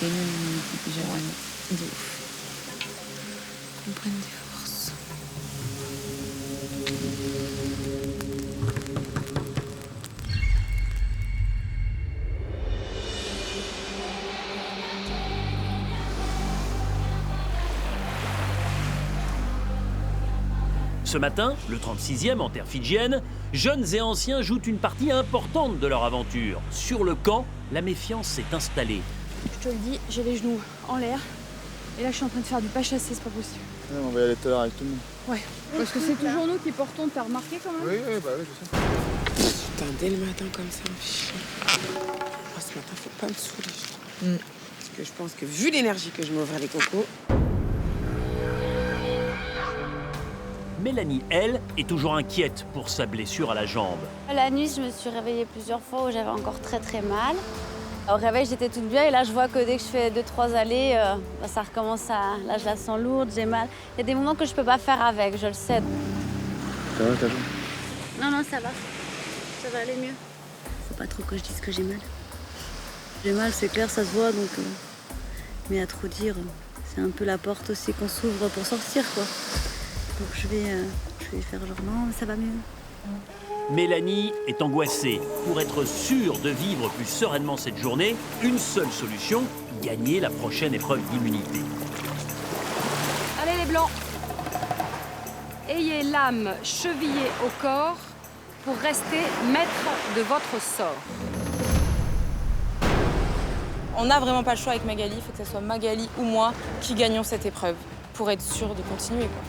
l'immunité déjà, vraiment. De ouf. On prenne des forces. Ce matin, le 36e en terre fidjienne, jeunes et anciens jouent une partie importante de leur aventure. Sur le camp, la méfiance s'est installée. Je te le dis, j'ai les genoux en l'air. Et là, je suis en train de faire du pas chassé, c'est pas possible. Ouais, on va y aller tout à l'heure avec tout le monde. Ouais. Parce que c'est toujours nous qui portons, t'as remarqué quand même? Oui, bah oui, je sais. Putain, dès le matin comme ça, me fait chier. Oh, ce matin, faut pas me saouler. Parce que je pense que vu l'énergie que je m'ouvre les cocos. Mélanie, elle, est toujours inquiète pour sa blessure à la jambe. La nuit, je me suis réveillée plusieurs fois où j'avais encore très très mal. Au réveil, j'étais toute bien et là, je vois que dès que je fais 2-3 allées, ça recommence à... Là, je la sens lourde, j'ai mal. Il y a des moments que je peux pas faire avec, je le sais. Ça va ta jambe? Non, ça va. Ça va aller mieux. Faut pas trop que je dise que j'ai mal. J'ai mal, c'est clair, ça se voit, donc... Mais à trop dire, c'est un peu la porte aussi qu'on s'ouvre pour sortir, quoi. Donc je vais faire genre non, ça va mieux. Mélanie est angoissée. Pour être sûre de vivre plus sereinement cette journée, une seule solution, gagner la prochaine épreuve d'immunité. Allez les blancs, ayez l'âme chevillée au corps pour rester maître de votre sort. On n'a vraiment pas le choix avec Magali, il faut que ce soit Magali ou moi qui gagnons cette épreuve pour être sûr de continuer, quoi.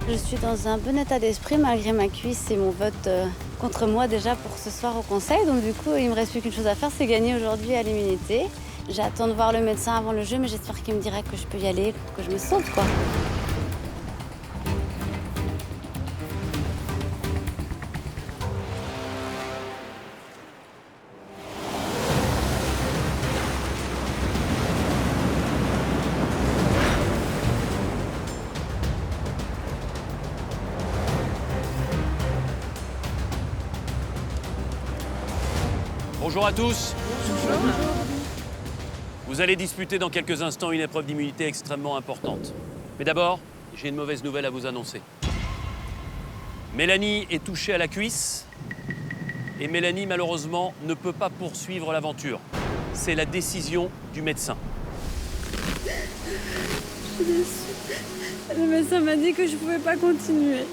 Je suis dans un bon état d'esprit malgré ma cuisse et mon vote contre moi déjà pour ce soir au conseil. Donc du coup, il me reste plus qu'une chose à faire, c'est gagner aujourd'hui à l'immunité. J'attends de voir le médecin avant le jeu, mais j'espère qu'il me dira que je peux y aller, que je me sente, quoi. Bonjour à tous. Bonjour. Vous allez disputer dans quelques instants une épreuve d'immunité extrêmement importante. Mais d'abord, j'ai une mauvaise nouvelle à vous annoncer. Mélanie est touchée à la cuisse et Mélanie, malheureusement, ne peut pas poursuivre l'aventure. C'est la décision du médecin. Je suis déçue. Le médecin m'a dit que je pouvais pas continuer.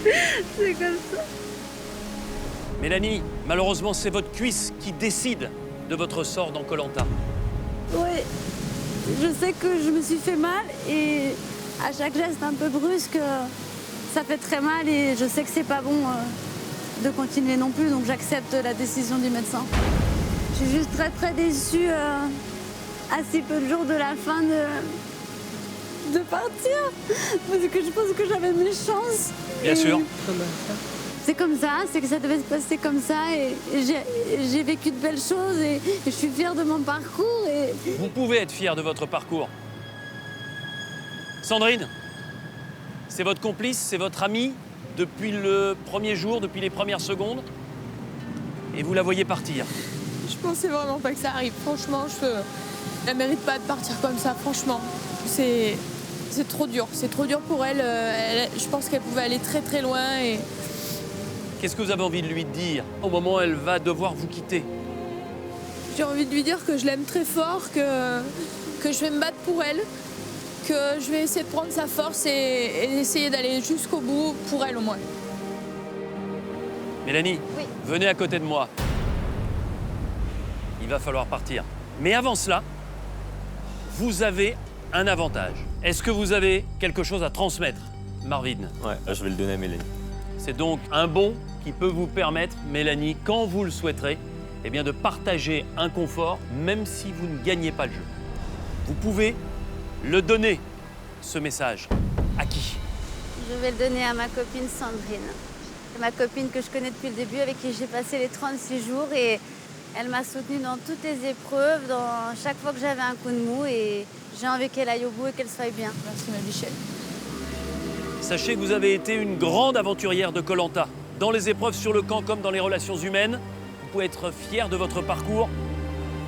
C'est comme ça. Mélanie, malheureusement, c'est votre cuisse qui décide de votre sort dans Koh Lanta. Oui, je sais que je me suis fait mal et à chaque geste un peu brusque, ça fait très mal et je sais que c'est pas bon de continuer non plus, donc j'accepte la décision du médecin. Je suis juste très très déçue à si peu de jours de la fin de partir, parce que je pense que j'avais mes chances. Bien sûr. C'est comme ça, c'est que ça devait se passer comme ça et j'ai vécu de belles choses et je suis fière de mon parcours. Vous pouvez être fière de votre parcours. Sandrine, c'est votre complice, c'est votre amie depuis le premier jour, depuis les premières secondes et vous la voyez partir. Je pensais vraiment pas que ça arrive, franchement, elle mérite pas de partir comme ça, franchement. C'est trop dur, c'est trop dur pour elle. Je pense qu'elle pouvait aller très très loin et... Qu'est-ce que vous avez envie de lui dire au moment où elle va devoir vous quitter? J'ai envie de lui dire que je l'aime très fort, que je vais me battre pour elle, que je vais essayer de prendre sa force et essayer d'aller jusqu'au bout pour elle au moins. Mélanie, oui. Venez à côté de moi. Il va falloir partir. Mais avant cela, vous avez un avantage. Est-ce que vous avez quelque chose à transmettre, Marvin? Ouais, je vais le donner à Mélanie. C'est donc un bon qui peut vous permettre, Mélanie, quand vous le souhaiterez, eh bien de partager un confort, même si vous ne gagnez pas le jeu. Vous pouvez le donner, ce message. À qui? Je vais le donner à ma copine Sandrine. C'est ma copine que je connais depuis le début, avec qui j'ai passé les 36 jours. Et elle m'a soutenue dans toutes les épreuves, dans chaque fois que j'avais un coup de mou. Et j'ai envie qu'elle aille au bout et qu'elle soit bien. Merci ma bichette. Sachez que vous avez été une grande aventurière de Koh-Lanta. Dans les épreuves sur le camp comme dans les relations humaines, vous pouvez être fiers de votre parcours.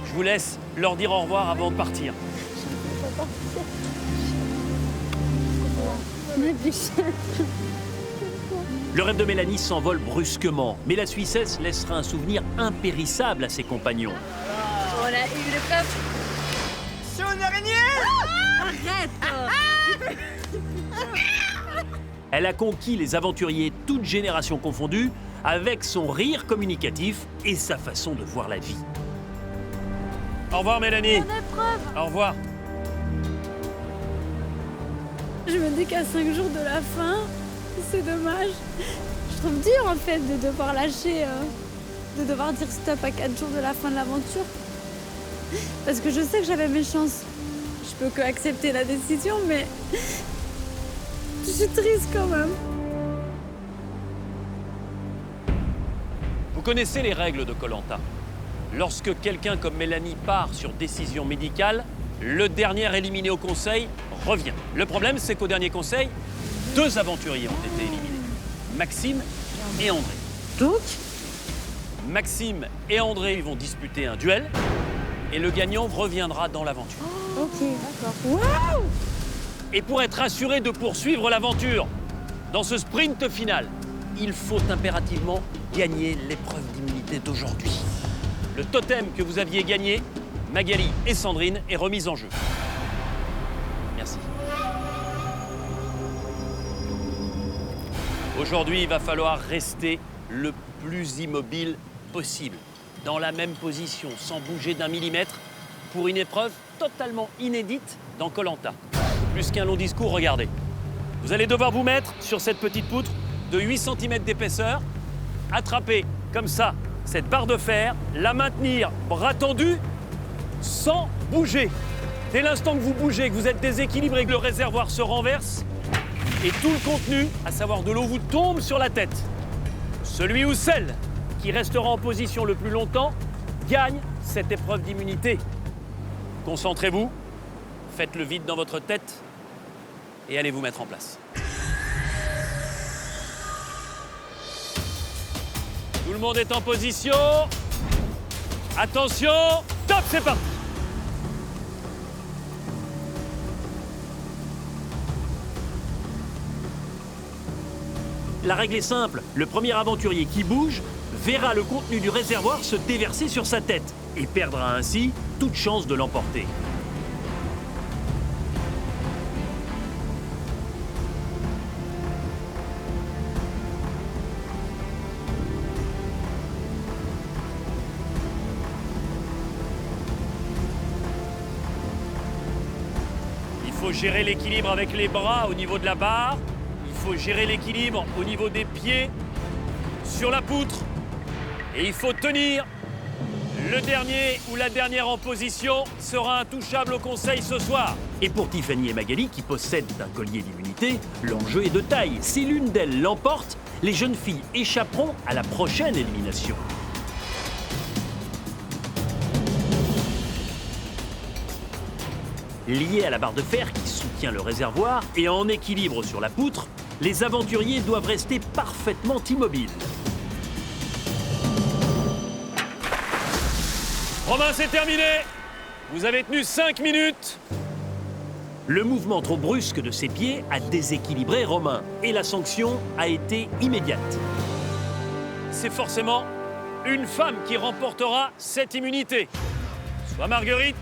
Je vous laisse leur dire au revoir avant de partir. Ma bichette. Le rêve de Mélanie s'envole brusquement, mais la Suissesse laissera un souvenir impérissable à ses compagnons. On a eu le peuple. Sur une araignée. Arrête. Elle a conquis les aventuriers, toutes générations confondues, avec son rire communicatif et sa façon de voir la vie. Au revoir Mélanie. Bonne épreuve. Au revoir. Je me dis qu'à 5 jours de la fin, c'est dommage. Je trouve dur en fait de devoir lâcher, de devoir dire stop à 4 jours de la fin de l'aventure. Parce que je sais que j'avais mes chances. Je peux que accepter la décision, mais je suis triste quand même. Vous connaissez les règles de Koh-Lanta. Lorsque quelqu'un comme Mélanie part sur décision médicale, le dernier éliminé au conseil revient. Le problème, c'est qu'au dernier conseil, 2 aventuriers ont été éliminés. Maxime et André. Donc, Maxime et André ils vont disputer un duel et le gagnant reviendra dans l'aventure. ok, d'accord. Waouh! Et pour être assuré de poursuivre l'aventure, dans ce sprint final, il faut impérativement gagner l'épreuve d'immunité d'aujourd'hui. Le totem que vous aviez gagné, Magali et Sandrine, est remis en jeu. Merci. Aujourd'hui, il va falloir rester le plus immobile possible, dans la même position, sans bouger d'un millimètre, pour une épreuve totalement inédite dans Koh-Lanta. Plus qu'un long discours, regardez. Vous allez devoir vous mettre sur cette petite poutre de 8 cm d'épaisseur, attraper comme ça cette barre de fer, la maintenir bras tendus, sans bouger. Dès l'instant que vous bougez, que vous êtes déséquilibré, que le réservoir se renverse, et tout le contenu, à savoir de l'eau, vous tombe sur la tête. Celui ou celle qui restera en position le plus longtemps gagne cette épreuve d'immunité. Concentrez-vous, faites le vide dans votre tête et allez vous mettre en place. Tout le monde est en position. Attention, top, c'est parti. La règle est simple, le premier aventurier qui bouge verra le contenu du réservoir se déverser sur sa tête et perdra ainsi toute chance de l'emporter. Il faut gérer l'équilibre avec les bras au niveau de la barre. Il faut gérer l'équilibre au niveau des pieds, sur la poutre. Et il faut tenir. Le dernier ou la dernière en position sera intouchable au conseil ce soir. Et pour Tiffany et Magali, qui possèdent un collier d'immunité, l'enjeu est de taille. Si l'une d'elles l'emporte, les jeunes filles échapperont à la prochaine élimination. Liés à la barre de fer qui soutient le réservoir et en équilibre sur la poutre, les aventuriers doivent rester parfaitement immobiles. Romain, c'est terminé. Vous avez tenu 5 minutes. Le mouvement trop brusque de ses pieds a déséquilibré Romain et la sanction a été immédiate. C'est forcément une femme qui remportera cette immunité. Soit Marguerite,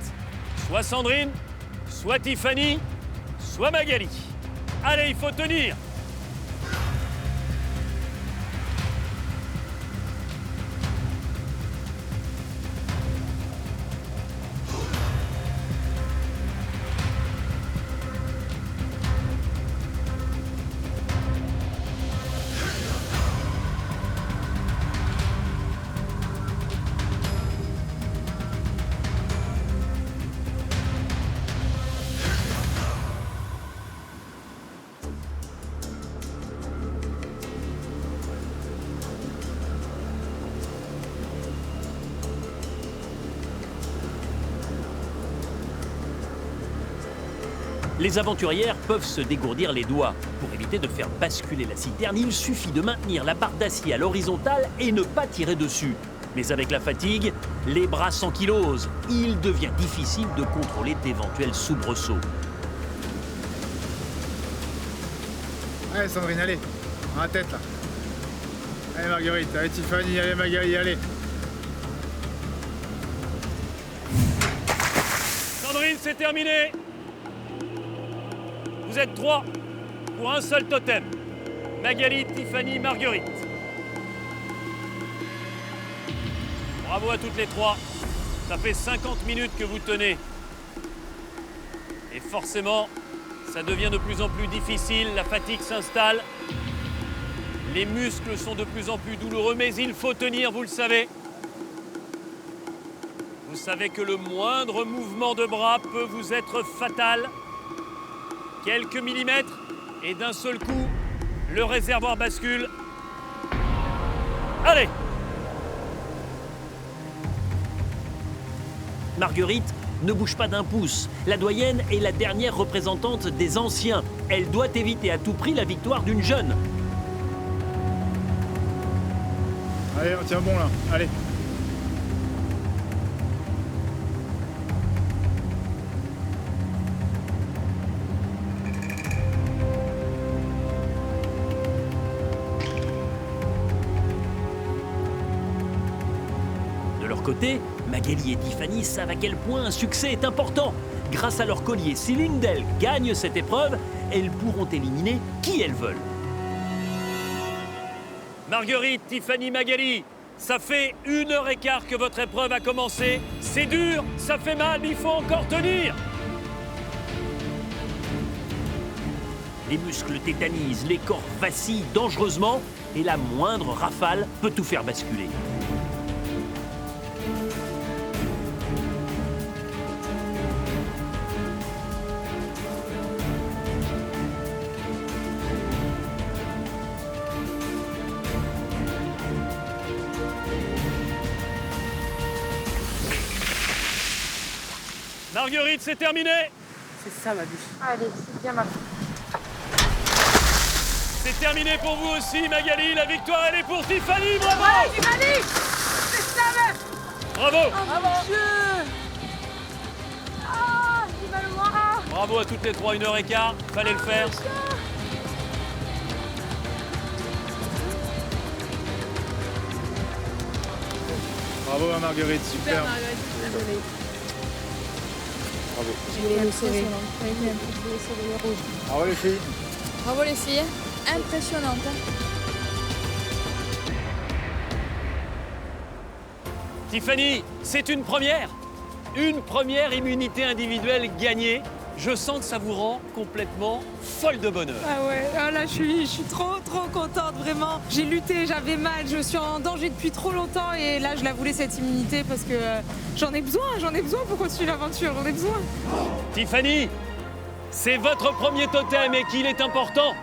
soit Sandrine, soit Tiffany, soit Magali. Allez, il faut tenir. Les aventurières peuvent se dégourdir les doigts. Pour éviter de faire basculer la citerne, il suffit de maintenir la barre d'acier à l'horizontale et ne pas tirer dessus. Mais avec la fatigue, les bras s'ankylosent. Il devient difficile de contrôler d'éventuels soubresauts. Allez Sandrine, allez, dans la tête là. Allez Marguerite, allez Tiffany, allez Magali, allez. Sandrine, c'est terminé. Vous êtes 3 pour un seul totem. Magali, Tiffany, Marguerite. Bravo à toutes les 3. Ça fait 50 minutes que vous tenez. Et forcément, ça devient de plus en plus difficile, la fatigue s'installe. Les muscles sont de plus en plus douloureux, mais il faut tenir, vous le savez. Vous savez que le moindre mouvement de bras peut vous être fatal. Quelques millimètres et d'un seul coup, le réservoir bascule. Allez! Marguerite ne bouge pas d'un pouce. La doyenne est la dernière représentante des anciens. Elle doit éviter à tout prix la victoire d'une jeune. Allez, on tient bon là, allez. De leur côté, Magali et Tiffany savent à quel point un succès est important. Grâce à leur collier, si l'une d'elles gagne cette épreuve, elles pourront éliminer qui elles veulent. Marguerite, Tiffany, Magali, ça fait 1h15 que votre épreuve a commencé. C'est dur, ça fait mal, mais il faut encore tenir. Les muscles tétanisent, les corps vacillent dangereusement et la moindre rafale peut tout faire basculer. Marguerite, c'est terminé. C'est ça ma biche. Allez, c'est bien maintenant. C'est terminé pour vous aussi, Magali. La victoire, elle est pour Tiffany. Bravo! Ouais, Tiffany! C'est ça, meuf! Bravo! Oh mon Dieu! Ah, il va le voir! Bravo à toutes les 3, 1h15. Fallait le faire. Bravo à Marguerite, super. Marguerite, désolée. Bravo. Je voulais nous sauver. Bravo les filles. Bravo les filles, impressionnante. Tiffany, c'est une première. Une première immunité individuelle gagnée. Je sens que ça vous rend complètement folle de bonheur. Ah ouais, ah là je suis trop contente, vraiment. J'ai lutté, j'avais mal, je suis en danger depuis trop longtemps et là je la voulais cette immunité parce que j'en ai besoin pour continuer l'aventure, j'en ai besoin. Tiffany, c'est votre premier totem et qu'il est important.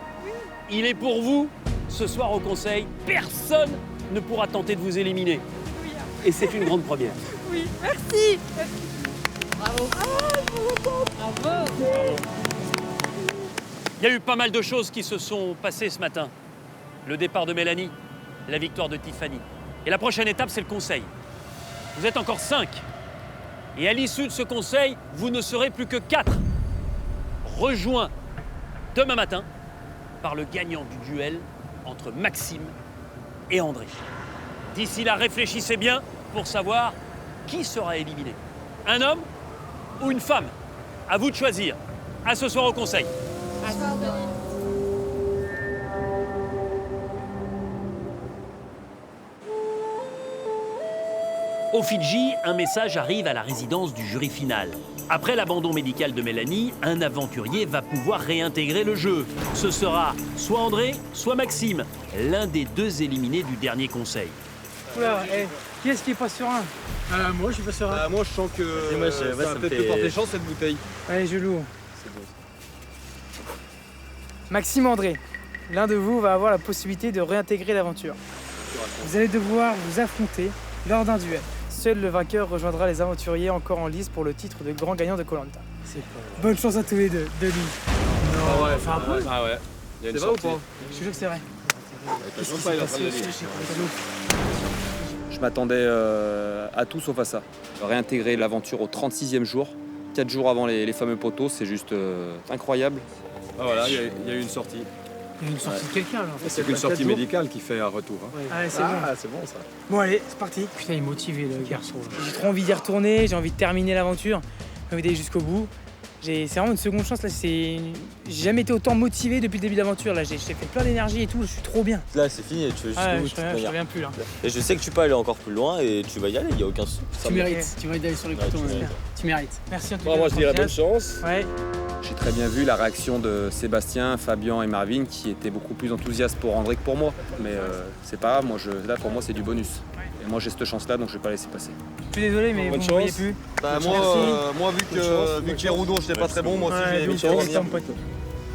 Il est pour vous. Ce soir au conseil, personne ne pourra tenter de vous éliminer. Et c'est une grande première. Oui, merci. Bravo. Bravo. Il y a eu pas mal de choses qui se sont passées ce matin. Le départ de Mélanie, la victoire de Tiffany. Et la prochaine étape, c'est le conseil. Vous êtes encore 5. Et à l'issue de ce conseil, vous ne serez plus que 4. Rejoints demain matin par le gagnant du duel entre Maxime et André. D'ici là, réfléchissez bien pour savoir qui sera éliminé. Un homme ou une femme? À vous de choisir. À ce soir au conseil. Au Fidji, un message arrive à la résidence du jury final. Après l'abandon médical de Mélanie, un aventurier va pouvoir réintégrer le jeu. Ce sera soit André, soit Maxime, l'un des 2 éliminés du dernier conseil. Oula, qui est-ce qui est pas serein? Moi, je suis pas serein. Moi, je sens que moi, ça ça va me peut-être fait- te porter chance, cette bouteille. Allez, je loue. Maxime André, l'un de vous va avoir la possibilité de réintégrer l'aventure. Vous allez devoir vous affronter lors d'un duel. Seul le vainqueur rejoindra les aventuriers encore en lice pour le titre de grand gagnant de Koh Lanta. Bonne chance à tous les deux, Denis. Ah ouais, Enfin, un peu. ah ouais. Il y a une C'est vrai ou sortie. pas? Je te jure que c'est vrai. Qu'est-ce qui s'est passé? Je m'attendais à tout sauf à ça. Réintégrer l'aventure au 36e jour, 4 jours avant les fameux poteaux, c'est juste incroyable. Ah voilà, il y a eu une sortie. Il y a une sortie de quelqu'un là. C'est qu'une sortie médicale qui fait un retour. Hein. Ouais. Ah, c'est bon ça. Bon allez, c'est parti. Putain, il est motivé le garçon. J'ai trop envie d'y retourner, j'ai envie de terminer l'aventure, j'ai envie d'aller jusqu'au bout. C'est vraiment une seconde chance là. J'ai jamais été autant motivé depuis le début de l'aventure là. J'ai fait plein d'énergie et tout. Je suis trop bien. Là, c'est fini. Tu veux jusqu'au bout. Je reviens plus là. Et je sais que tu peux aller encore plus loin et tu vas y aller. Il y a aucun souci. Tu mérites. Tu vas aller sur les poteaux. Tu mérites. Merci en tout cas. Moi, je dirais bonne chance. Ouais. J'ai très bien vu la réaction de Sébastien, Fabien et Marvin qui étaient beaucoup plus enthousiastes pour André que pour moi. Mais c'est pas grave. Là, pour moi, c'est du bonus. Et moi, j'ai cette chance-là, donc je vais pas laisser passer. Je suis désolé, mais vous ne voyez plus. Bah, moi, vu que les rouleaux j'étais pas très bon, moi aussi j'ai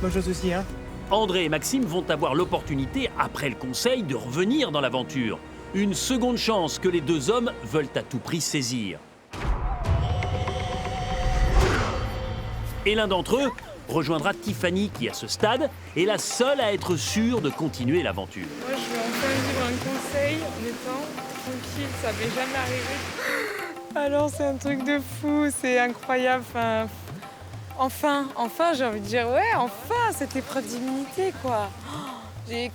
bonne chose aussi. Hein. André et Maxime vont avoir l'opportunité, après le conseil, de revenir dans l'aventure. Une seconde chance que les deux hommes veulent à tout prix saisir. Et l'un d'entre eux rejoindra Tiffany qui, à ce stade, est la seule à être sûre de continuer l'aventure. Moi, je vais enfin vivre un conseil en étant tranquille, ça m'est jamais arrivé. Alors, c'est un truc de fou, c'est incroyable. Enfin, j'ai envie de dire, ouais, enfin, cette épreuve d'immunité, quoi.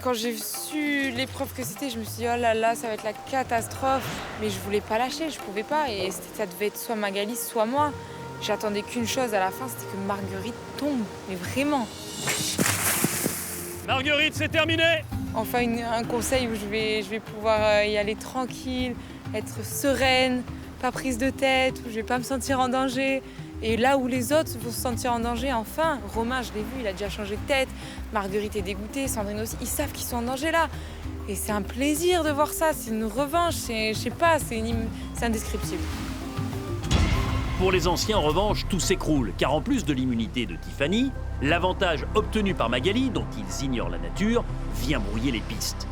Quand j'ai su l'épreuve que c'était, je me suis dit, oh là là, ça va être la catastrophe. Mais je voulais pas lâcher, je pouvais pas. Et ça devait être soit Magali, soit moi. J'attendais qu'une chose à la fin, c'était que Marguerite tombe, mais vraiment. Marguerite, c'est terminé. Enfin, un conseil où je vais pouvoir y aller tranquille, être sereine, pas prise de tête, où je vais pas me sentir en danger. Et là où les autres vont se sentir en danger, enfin, Romain, je l'ai vu, il a déjà changé de tête, Marguerite est dégoûtée, Sandrine aussi, ils savent qu'ils sont en danger là. Et c'est un plaisir de voir ça, c'est une revanche, je sais pas, c'est indescriptible. Pour les anciens, en revanche, tout s'écroule, car en plus de l'immunité de Tiffany, l'avantage obtenu par Magali, dont ils ignorent la nature, vient brouiller les pistes.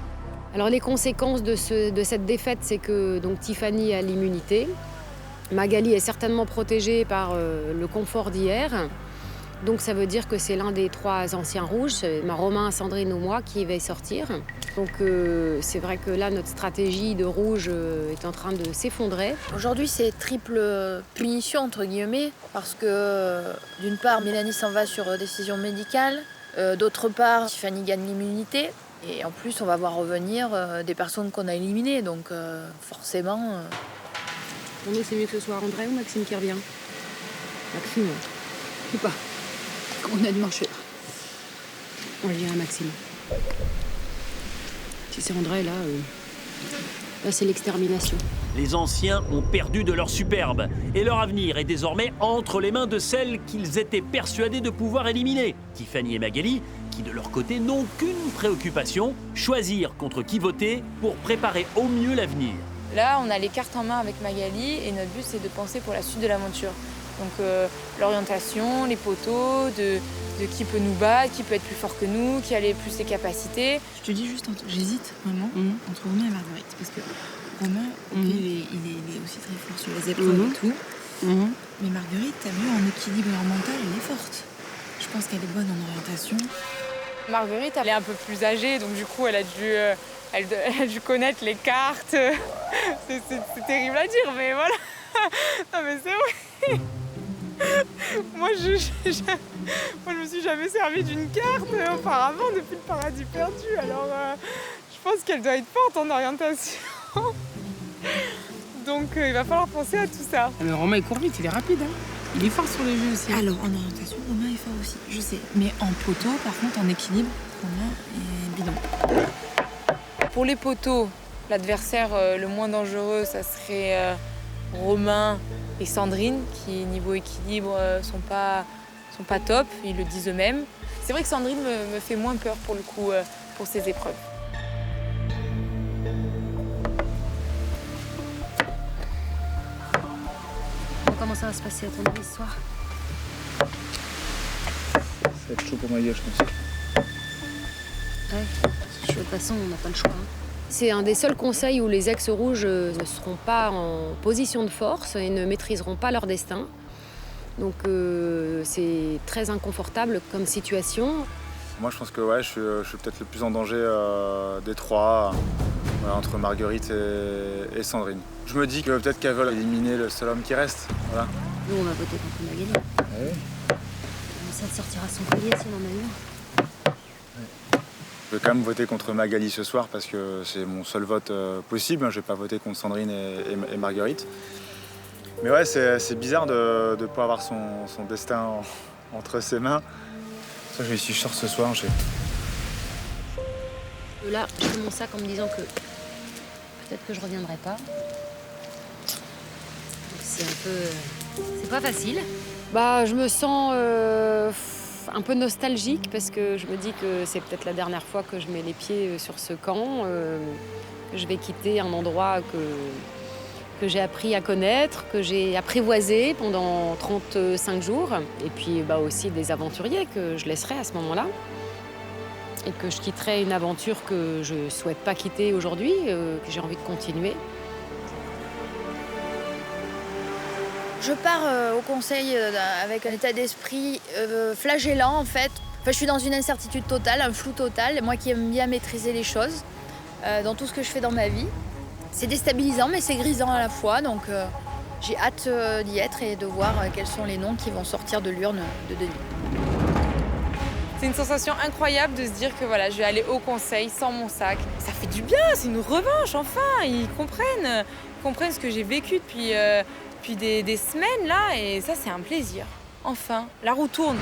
Alors les conséquences de cette défaite, c'est que donc, Tiffany a l'immunité. Magali est certainement protégée par le confort d'hier. Donc ça veut dire que c'est l'un des 3 anciens rouges, Romain, Sandrine ou moi, qui va y sortir. Donc c'est vrai que là, notre stratégie de rouge est en train de s'effondrer. Aujourd'hui, c'est triple punition, entre guillemets, parce que d'une part, Mélanie s'en va sur décision médicale, d'autre part, Tiffany gagne l'immunité, et en plus, on va voir revenir des personnes qu'on a éliminées, donc forcément... On est, c'est mieux que ce soit André ou Maxime qui revient. Maxime, je sais pas. On a de marcher. On va dire à Maxime. Si c'est André, là c'est l'extermination. Les anciens ont perdu de leur superbe et leur avenir est désormais entre les mains de celles qu'ils étaient persuadés de pouvoir éliminer. Tiffany et Magali, qui de leur côté n'ont qu'une préoccupation, choisir contre qui voter pour préparer au mieux l'avenir. Là, on a les cartes en main avec Magali et notre but, c'est de penser pour la suite de l'aventure. Donc l'orientation, les poteaux, de qui peut nous battre, qui peut être plus fort que nous, qui a plus les capacités. Je te dis juste, j'hésite vraiment entre Romain et Marguerite. Parce que Romain, il est aussi très fort sur les épreuves et tout. Mais Marguerite, t'as vu, en équilibre mental, elle est forte. Je pense qu'elle est bonne en orientation. Marguerite, elle est un peu plus âgée, donc du coup, elle a dû connaître les cartes. C'est terrible à dire, mais voilà. Non, mais c'est vrai. Moi, je me suis jamais servi d'une carte auparavant depuis le paradis perdu. Alors, je pense qu'elle doit être forte en orientation. Donc, il va falloir penser à tout ça. Mais Romain, il court vite, il est rapide. Hein. Il est fort sur les jeux aussi. Alors, en orientation, Romain est fort aussi, je sais. Mais en poteau, par contre, en équilibre, Romain est bidon. Pour les poteaux, l'adversaire le moins dangereux, ça serait Romain et Sandrine, qui niveau équilibre sont pas top, ils le disent eux-mêmes. C'est vrai que Sandrine me fait moins peur pour le coup pour ces épreuves. Comment ça va se passer à ton avis ce soir? Ça va être chaud pour Magali, je pense. Ouais, de toute façon, on n'a pas le choix. Hein. C'est un des seuls conseils où les ex-rouges ne seront pas en position de force et ne maîtriseront pas leur destin. Donc c'est très inconfortable comme situation. Moi, je pense que ouais, je suis peut-être le plus en danger des trois, voilà, entre Marguerite et Sandrine. Je me dis que peut-être qu'elles veulent éliminer le seul homme qui reste. Voilà. Nous, on va voter contre Magali. Ouais. Ça te sortira son collier si on en a eu un. Je vais quand même voter contre Magali ce soir parce que c'est mon seul vote possible. Je vais pas voter contre Sandrine et Marguerite. Mais ouais, c'est bizarre de ne pas avoir son destin entre ses mains. Ça, je suis sûr ce soir. Là, je fais mon sac en me disant que peut-être que je reviendrai pas. Donc c'est un peu... c'est pas facile. Bah, je me sens un peu nostalgique parce que je me dis que c'est peut-être la dernière fois que je mets les pieds sur ce camp. Je vais quitter un endroit que j'ai appris à connaître, que j'ai apprivoisé pendant 35 jours. Et puis aussi des aventuriers que je laisserai à ce moment-là. Et que je quitterai une aventure que je ne souhaite pas quitter aujourd'hui, que j'ai envie de continuer. Je pars au conseil avec un état d'esprit flagellant en fait. Enfin, je suis dans une incertitude totale, un flou total. Moi qui aime bien maîtriser les choses dans tout ce que je fais dans ma vie. C'est déstabilisant mais c'est grisant à la fois. Donc j'ai hâte d'y être et de voir quels sont les noms qui vont sortir de l'urne de Denis. C'est une sensation incroyable de se dire que voilà, je vais aller au conseil sans mon sac. Ça fait du bien, c'est une revanche, enfin. Ils comprennent ce que j'ai vécu depuis des semaines là, et ça c'est un plaisir. Enfin, la roue tourne.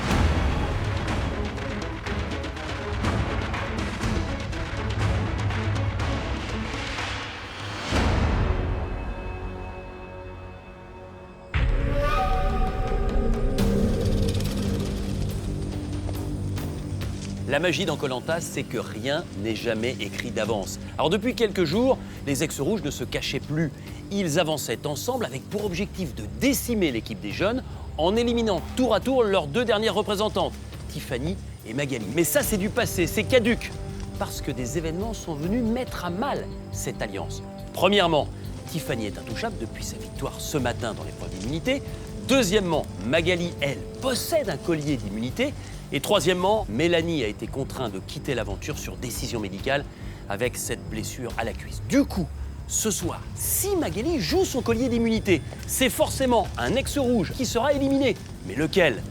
La magie dans Koh-Lanta, c'est que rien n'est jamais écrit d'avance. Alors depuis quelques jours, les ex-rouges ne se cachaient plus. Ils avançaient ensemble avec pour objectif de décimer l'équipe des jeunes en éliminant tour à tour leurs deux dernières représentantes, Tiffany et Magali. Mais ça, c'est du passé, c'est caduc, parce que des événements sont venus mettre à mal cette alliance. Premièrement, Tiffany est intouchable depuis sa victoire ce matin dans l'épreuve d'immunité. Deuxièmement, Magali, elle, possède un collier d'immunité. Et troisièmement, Mélanie a été contrainte de quitter l'aventure sur décision médicale avec cette blessure à la cuisse. Du coup, ce soir, si Magali joue son collier d'immunité, c'est forcément un ex-rouge qui sera éliminé. Mais lequel?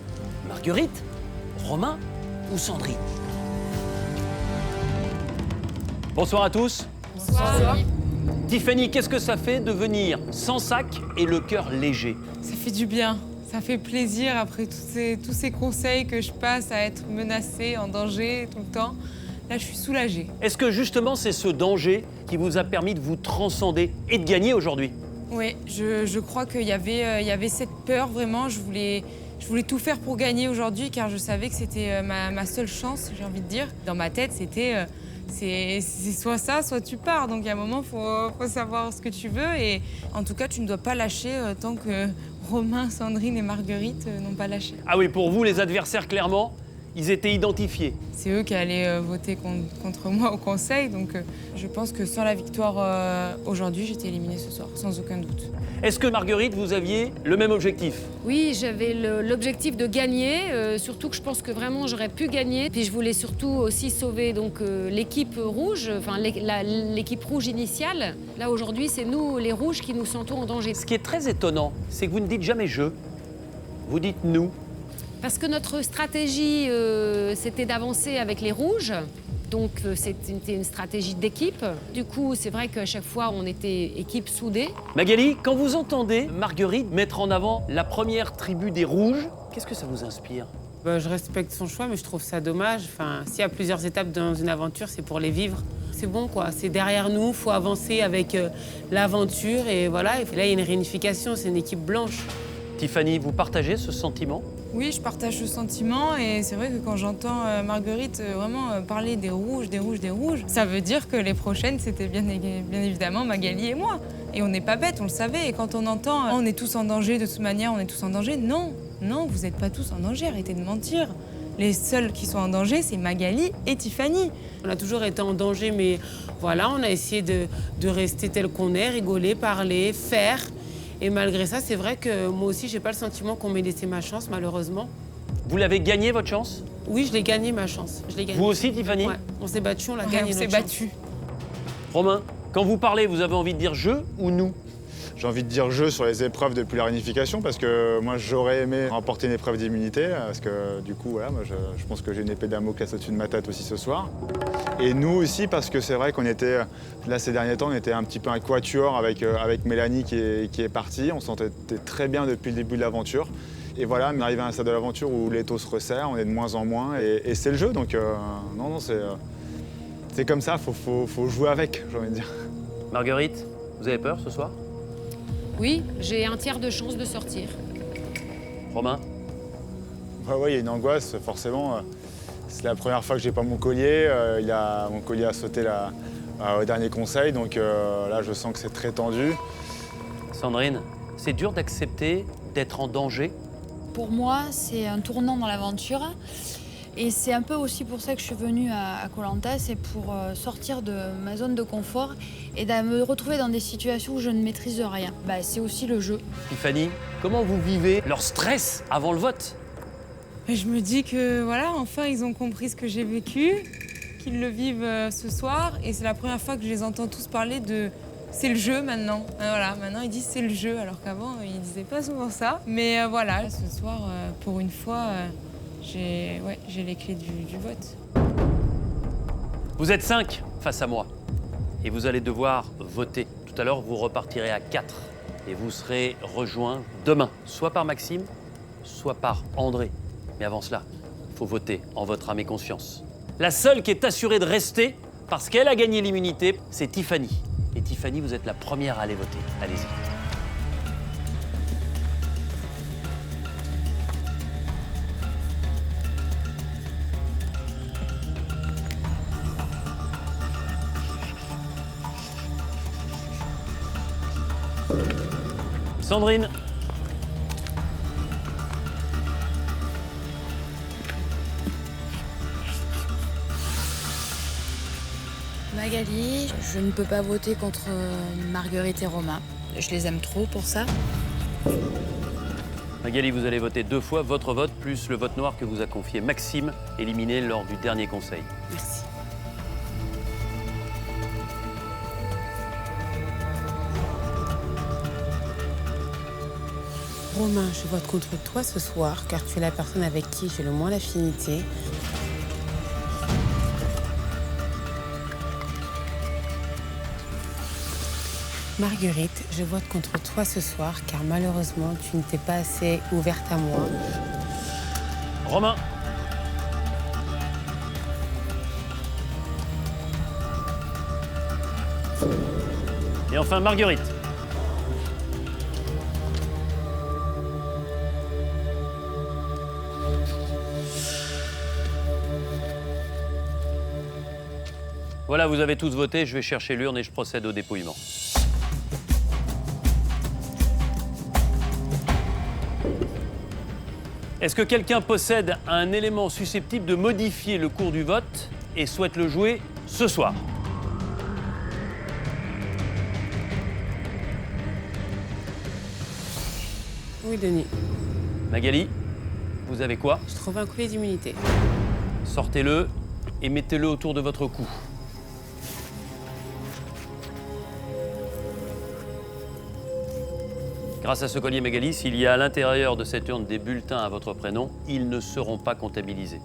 Marguerite, Romain ou Sandrine? Bonsoir à tous. Bonsoir. Tiffany, qu'est-ce que ça fait de venir sans sac et le cœur léger? Ça fait du bien. Ça fait plaisir après tous ces conseils que je passe à être menacée, en danger tout le temps. Là, je suis soulagée. Est-ce que justement c'est ce danger qui vous a permis de vous transcender et de gagner aujourd'hui? Oui, je crois qu'il y avait cette peur vraiment. Je voulais tout faire pour gagner aujourd'hui car je savais que c'était ma seule chance, j'ai envie de dire. Dans ma tête, c'était c'est soit ça, soit tu pars. Donc à un moment, faut savoir ce que tu veux. Et en tout cas, tu ne dois pas lâcher tant que Romain, Sandrine et Marguerite n'ont pas lâché. Ah oui, pour vous, les adversaires, clairement, ils étaient identifiés. C'est eux qui allaient voter contre moi au conseil. Donc je pense que sans la victoire aujourd'hui, j'étais éliminée ce soir, sans aucun doute. Est-ce que Marguerite, vous aviez le même objectif? Oui, j'avais l'objectif de gagner, surtout que je pense que vraiment j'aurais pu gagner. Puis je voulais surtout aussi sauver donc l'équipe rouge, enfin l'équipe rouge initiale. Là aujourd'hui, c'est nous, les rouges, qui nous sentons en danger. Ce qui est très étonnant, c'est que vous ne dites jamais « je », vous dites « nous ». Parce que notre stratégie, c'était d'avancer avec les rouges. Donc c'était une stratégie d'équipe. Du coup, c'est vrai qu'à chaque fois, on était équipe soudée. Magali, quand vous entendez Marguerite mettre en avant la première tribu des rouges, qu'est-ce que ça vous inspire? Je respecte son choix, mais je trouve ça dommage. Enfin, s'il y a plusieurs étapes dans une aventure, c'est pour les vivre. C'est bon, quoi. C'est derrière nous, il faut avancer avec l'aventure. Et voilà, et là, il y a une réunification, c'est une équipe blanche. Tiffany, vous partagez ce sentiment? Oui, je partage ce sentiment et c'est vrai que quand j'entends Marguerite vraiment parler des rouges, ça veut dire que les prochaines, c'était bien évidemment Magali et moi. Et on n'est pas bêtes, on le savait. Et quand on entend on est tous en danger, de toute manière, on est tous en danger, non, vous n'êtes pas tous en danger, arrêtez de mentir. Les seuls qui sont en danger, c'est Magali et Tiffany. On a toujours été en danger, mais voilà, on a essayé de rester tel qu'on est, rigoler, parler, faire. Et malgré ça, c'est vrai que moi aussi, j'ai pas le sentiment qu'on m'ait laissé ma chance, malheureusement. Vous l'avez gagné, votre chance? Oui, je l'ai gagné, ma chance. Je l'ai gagné. Vous aussi, Tiffany? Ouais, on s'est battu, on l'a gagné. On s'est battu. Romain, quand vous parlez, vous avez envie de dire je ou nous? J'ai envie de dire jeu sur les épreuves de réunification parce que moi j'aurais aimé remporter une épreuve d'immunité parce que du coup voilà, moi, je pense que j'ai une épée Damoclès au-dessus de ma tête aussi ce soir. Et nous aussi parce que c'est vrai qu'on était, là ces derniers temps, on était un petit peu un quatuor avec Mélanie qui est partie. On s'entendait très bien depuis le début de l'aventure. Et voilà, on arrive à un stade de l'aventure où l'étau se resserre, on est de moins en moins et c'est le jeu. Donc non, c'est comme ça, faut jouer avec, j'ai envie de dire. Marguerite, vous avez peur ce soir? Oui, j'ai un tiers de chance de sortir. Romain? Ouais, il y a une angoisse, forcément. C'est la première fois que j'ai pas mon collier. Mon collier a sauté au dernier conseil, donc là, je sens que c'est très tendu. Sandrine, c'est dur d'accepter d'être en danger? Pour moi, c'est un tournant dans l'aventure. Et c'est un peu aussi pour ça que je suis venue à Koh Lanta, c'est pour sortir de ma zone de confort et de me retrouver dans des situations où je ne maîtrise rien. C'est aussi le jeu. Tiffany, comment vous vivez leur stress avant le vote? Je me dis que voilà, enfin ils ont compris ce que j'ai vécu, qu'ils le vivent ce soir et c'est la première fois que je les entends tous parler de c'est le jeu maintenant. Voilà, maintenant ils disent c'est le jeu alors qu'avant ils disaient pas souvent ça. Mais voilà, ce soir pour une fois j'ai les clés du vote. Vous êtes 5 face à moi et vous allez devoir voter. Tout à l'heure, vous repartirez à 4 et vous serez rejoints demain, soit par Maxime, soit par André. Mais avant cela, il faut voter en votre âme et conscience. La seule qui est assurée de rester, parce qu'elle a gagné l'immunité, c'est Tiffany. Et Tiffany, vous êtes la première à aller voter. Allez-y. Sandrine. Magali, je ne peux pas voter contre Marguerite et Romain. Je les aime trop pour ça. Magali, vous allez voter 2 fois votre vote, plus le vote noir que vous a confié Maxime, éliminé lors du dernier conseil. Merci. Romain, je vote contre toi ce soir, car tu es la personne avec qui j'ai le moins d'affinité. Marguerite, je vote contre toi ce soir, car malheureusement, tu ne t'es pas assez ouverte à moi. Romain. Et enfin, Marguerite. Voilà, vous avez tous voté, je vais chercher l'urne et je procède au dépouillement. Est-ce que quelqu'un possède un élément susceptible de modifier le cours du vote et souhaite le jouer ce soir? Oui, Denis. Magali, vous avez quoi? Je trouve un collier d'immunité. Sortez-le et mettez-le autour de votre cou. Grâce à ce collier Magali, s'il y a à l'intérieur de cette urne des bulletins à votre prénom, ils ne seront pas comptabilisés.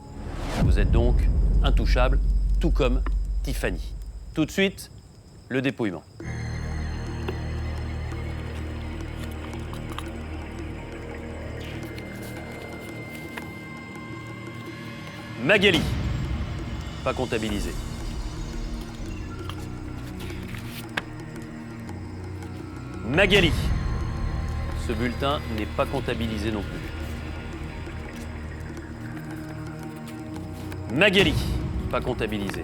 Vous êtes donc intouchable, tout comme Tiffany. Tout de suite, le dépouillement. Magali, pas comptabilisé. Magali, ce bulletin n'est pas comptabilisé non plus. Magali, pas comptabilisé.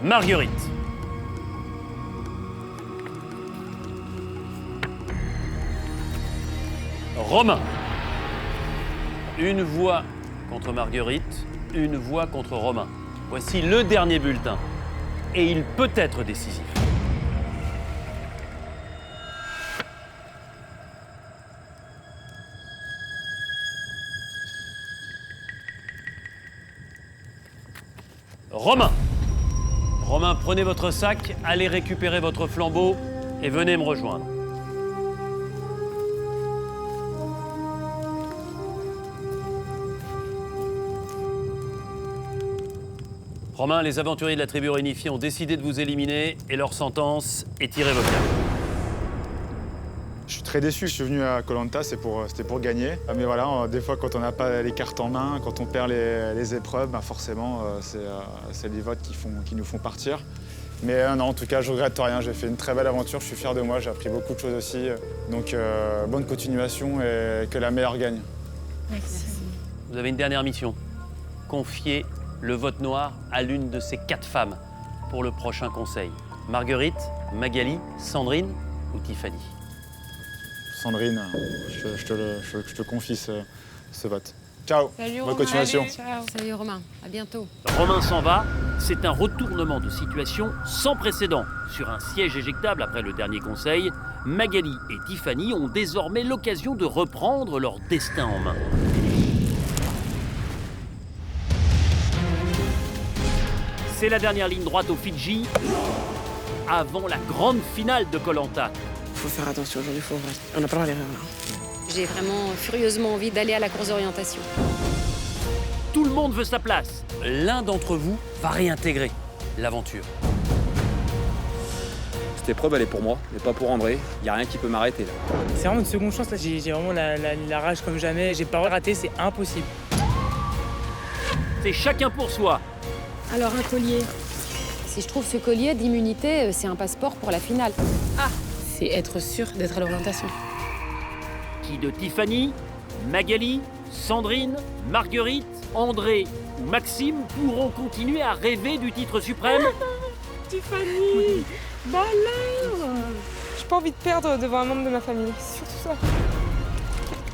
Marguerite. Romain. Une voix contre Marguerite, une voix contre Romain. Voici le dernier bulletin. Et il peut être décisif. Romain. Romain, prenez votre sac, allez récupérer votre flambeau et venez me rejoindre. Romain, les aventuriers de la tribu réunifiée ont décidé de vous éliminer et leur sentence est irrévocable. Je suis très déçu, je suis venu à Koh Lanta, c'était pour gagner. Mais voilà, des fois quand on n'a pas les cartes en main, quand on perd les épreuves, bah forcément c'est les votes qui nous font partir. Mais non, en tout cas, je regrette rien, j'ai fait une très belle aventure, je suis fier de moi, j'ai appris beaucoup de choses aussi. Donc bonne continuation et que la meilleure gagne. Merci. Vous avez une dernière mission. Confiez le vote noir à l'une de ces 4 femmes pour le prochain conseil. Marguerite, Magali, Sandrine ou Tiffany? Sandrine, je te confie ce vote. Ciao. Salut, bonne Romain. continuation. Ciao. Salut Romain, à bientôt. Romain s'en va, c'est un retournement de situation sans précédent. Sur un siège éjectable après le dernier conseil, Magali et Tiffany ont désormais l'occasion de reprendre leur destin en main. C'est la dernière ligne droite aux Fidji, avant la grande finale de Koh Lanta. Faut faire attention aujourd'hui, on n'a pas le droit à l'erreur là. J'ai vraiment furieusement envie d'aller à la course d'orientation. Tout le monde veut sa place. L'un d'entre vous va réintégrer l'aventure. Cette épreuve, elle est pour moi, mais pas pour André. Il n'y a rien qui peut m'arrêter là. C'est vraiment une seconde chance, là. J'ai vraiment la rage comme jamais. J'ai pas le droit de rater, c'est impossible. C'est chacun pour soi. Alors un collier. Si je trouve ce collier d'immunité, c'est un passeport pour la finale. Ah, c'est être sûr d'être à l'orientation. Qui de Tiffany, Magali, Sandrine, Marguerite, André ou Maxime pourront continuer à rêver du titre suprême? Tiffany, bah alors, j'ai pas envie de perdre devant un membre de ma famille, c'est surtout ça.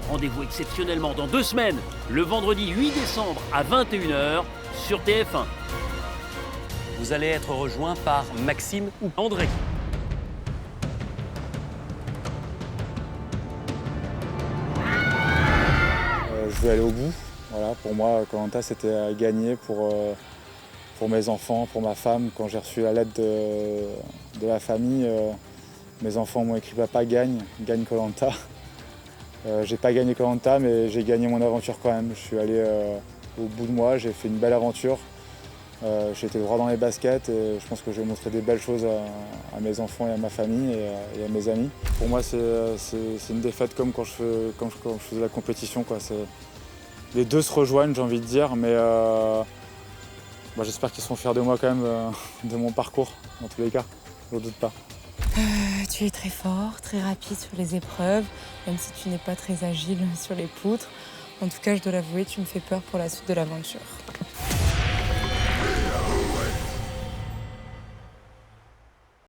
Rendez-vous exceptionnellement dans 2 semaines, le vendredi 8 décembre à 21h sur TF1. Vous allez être rejoint par Maxime ou André. Je veux aller au bout. Voilà, pour moi, Koh Lanta, c'était à gagner pour mes enfants, pour ma femme. Quand j'ai reçu la lettre de la famille, mes enfants m'ont écrit « Papa, gagne Koh Lanta ». J'ai pas gagné Koh Lanta, mais j'ai gagné mon aventure quand même. Je suis allé au bout de moi, j'ai fait une belle aventure. J'ai été droit dans les baskets et je pense que je vais montrer des belles choses à mes enfants et à ma famille et à mes amis. Pour moi, c'est une défaite comme quand je faisais la compétition, quoi. Les deux se rejoignent, j'ai envie de dire, mais j'espère qu'ils seront fiers de moi quand même, de mon parcours, dans tous les cas, je ne doute pas. Tu es très fort, très rapide sur les épreuves, même si tu n'es pas très agile sur les poutres. En tout cas, je dois l'avouer, tu me fais peur pour la suite de l'aventure.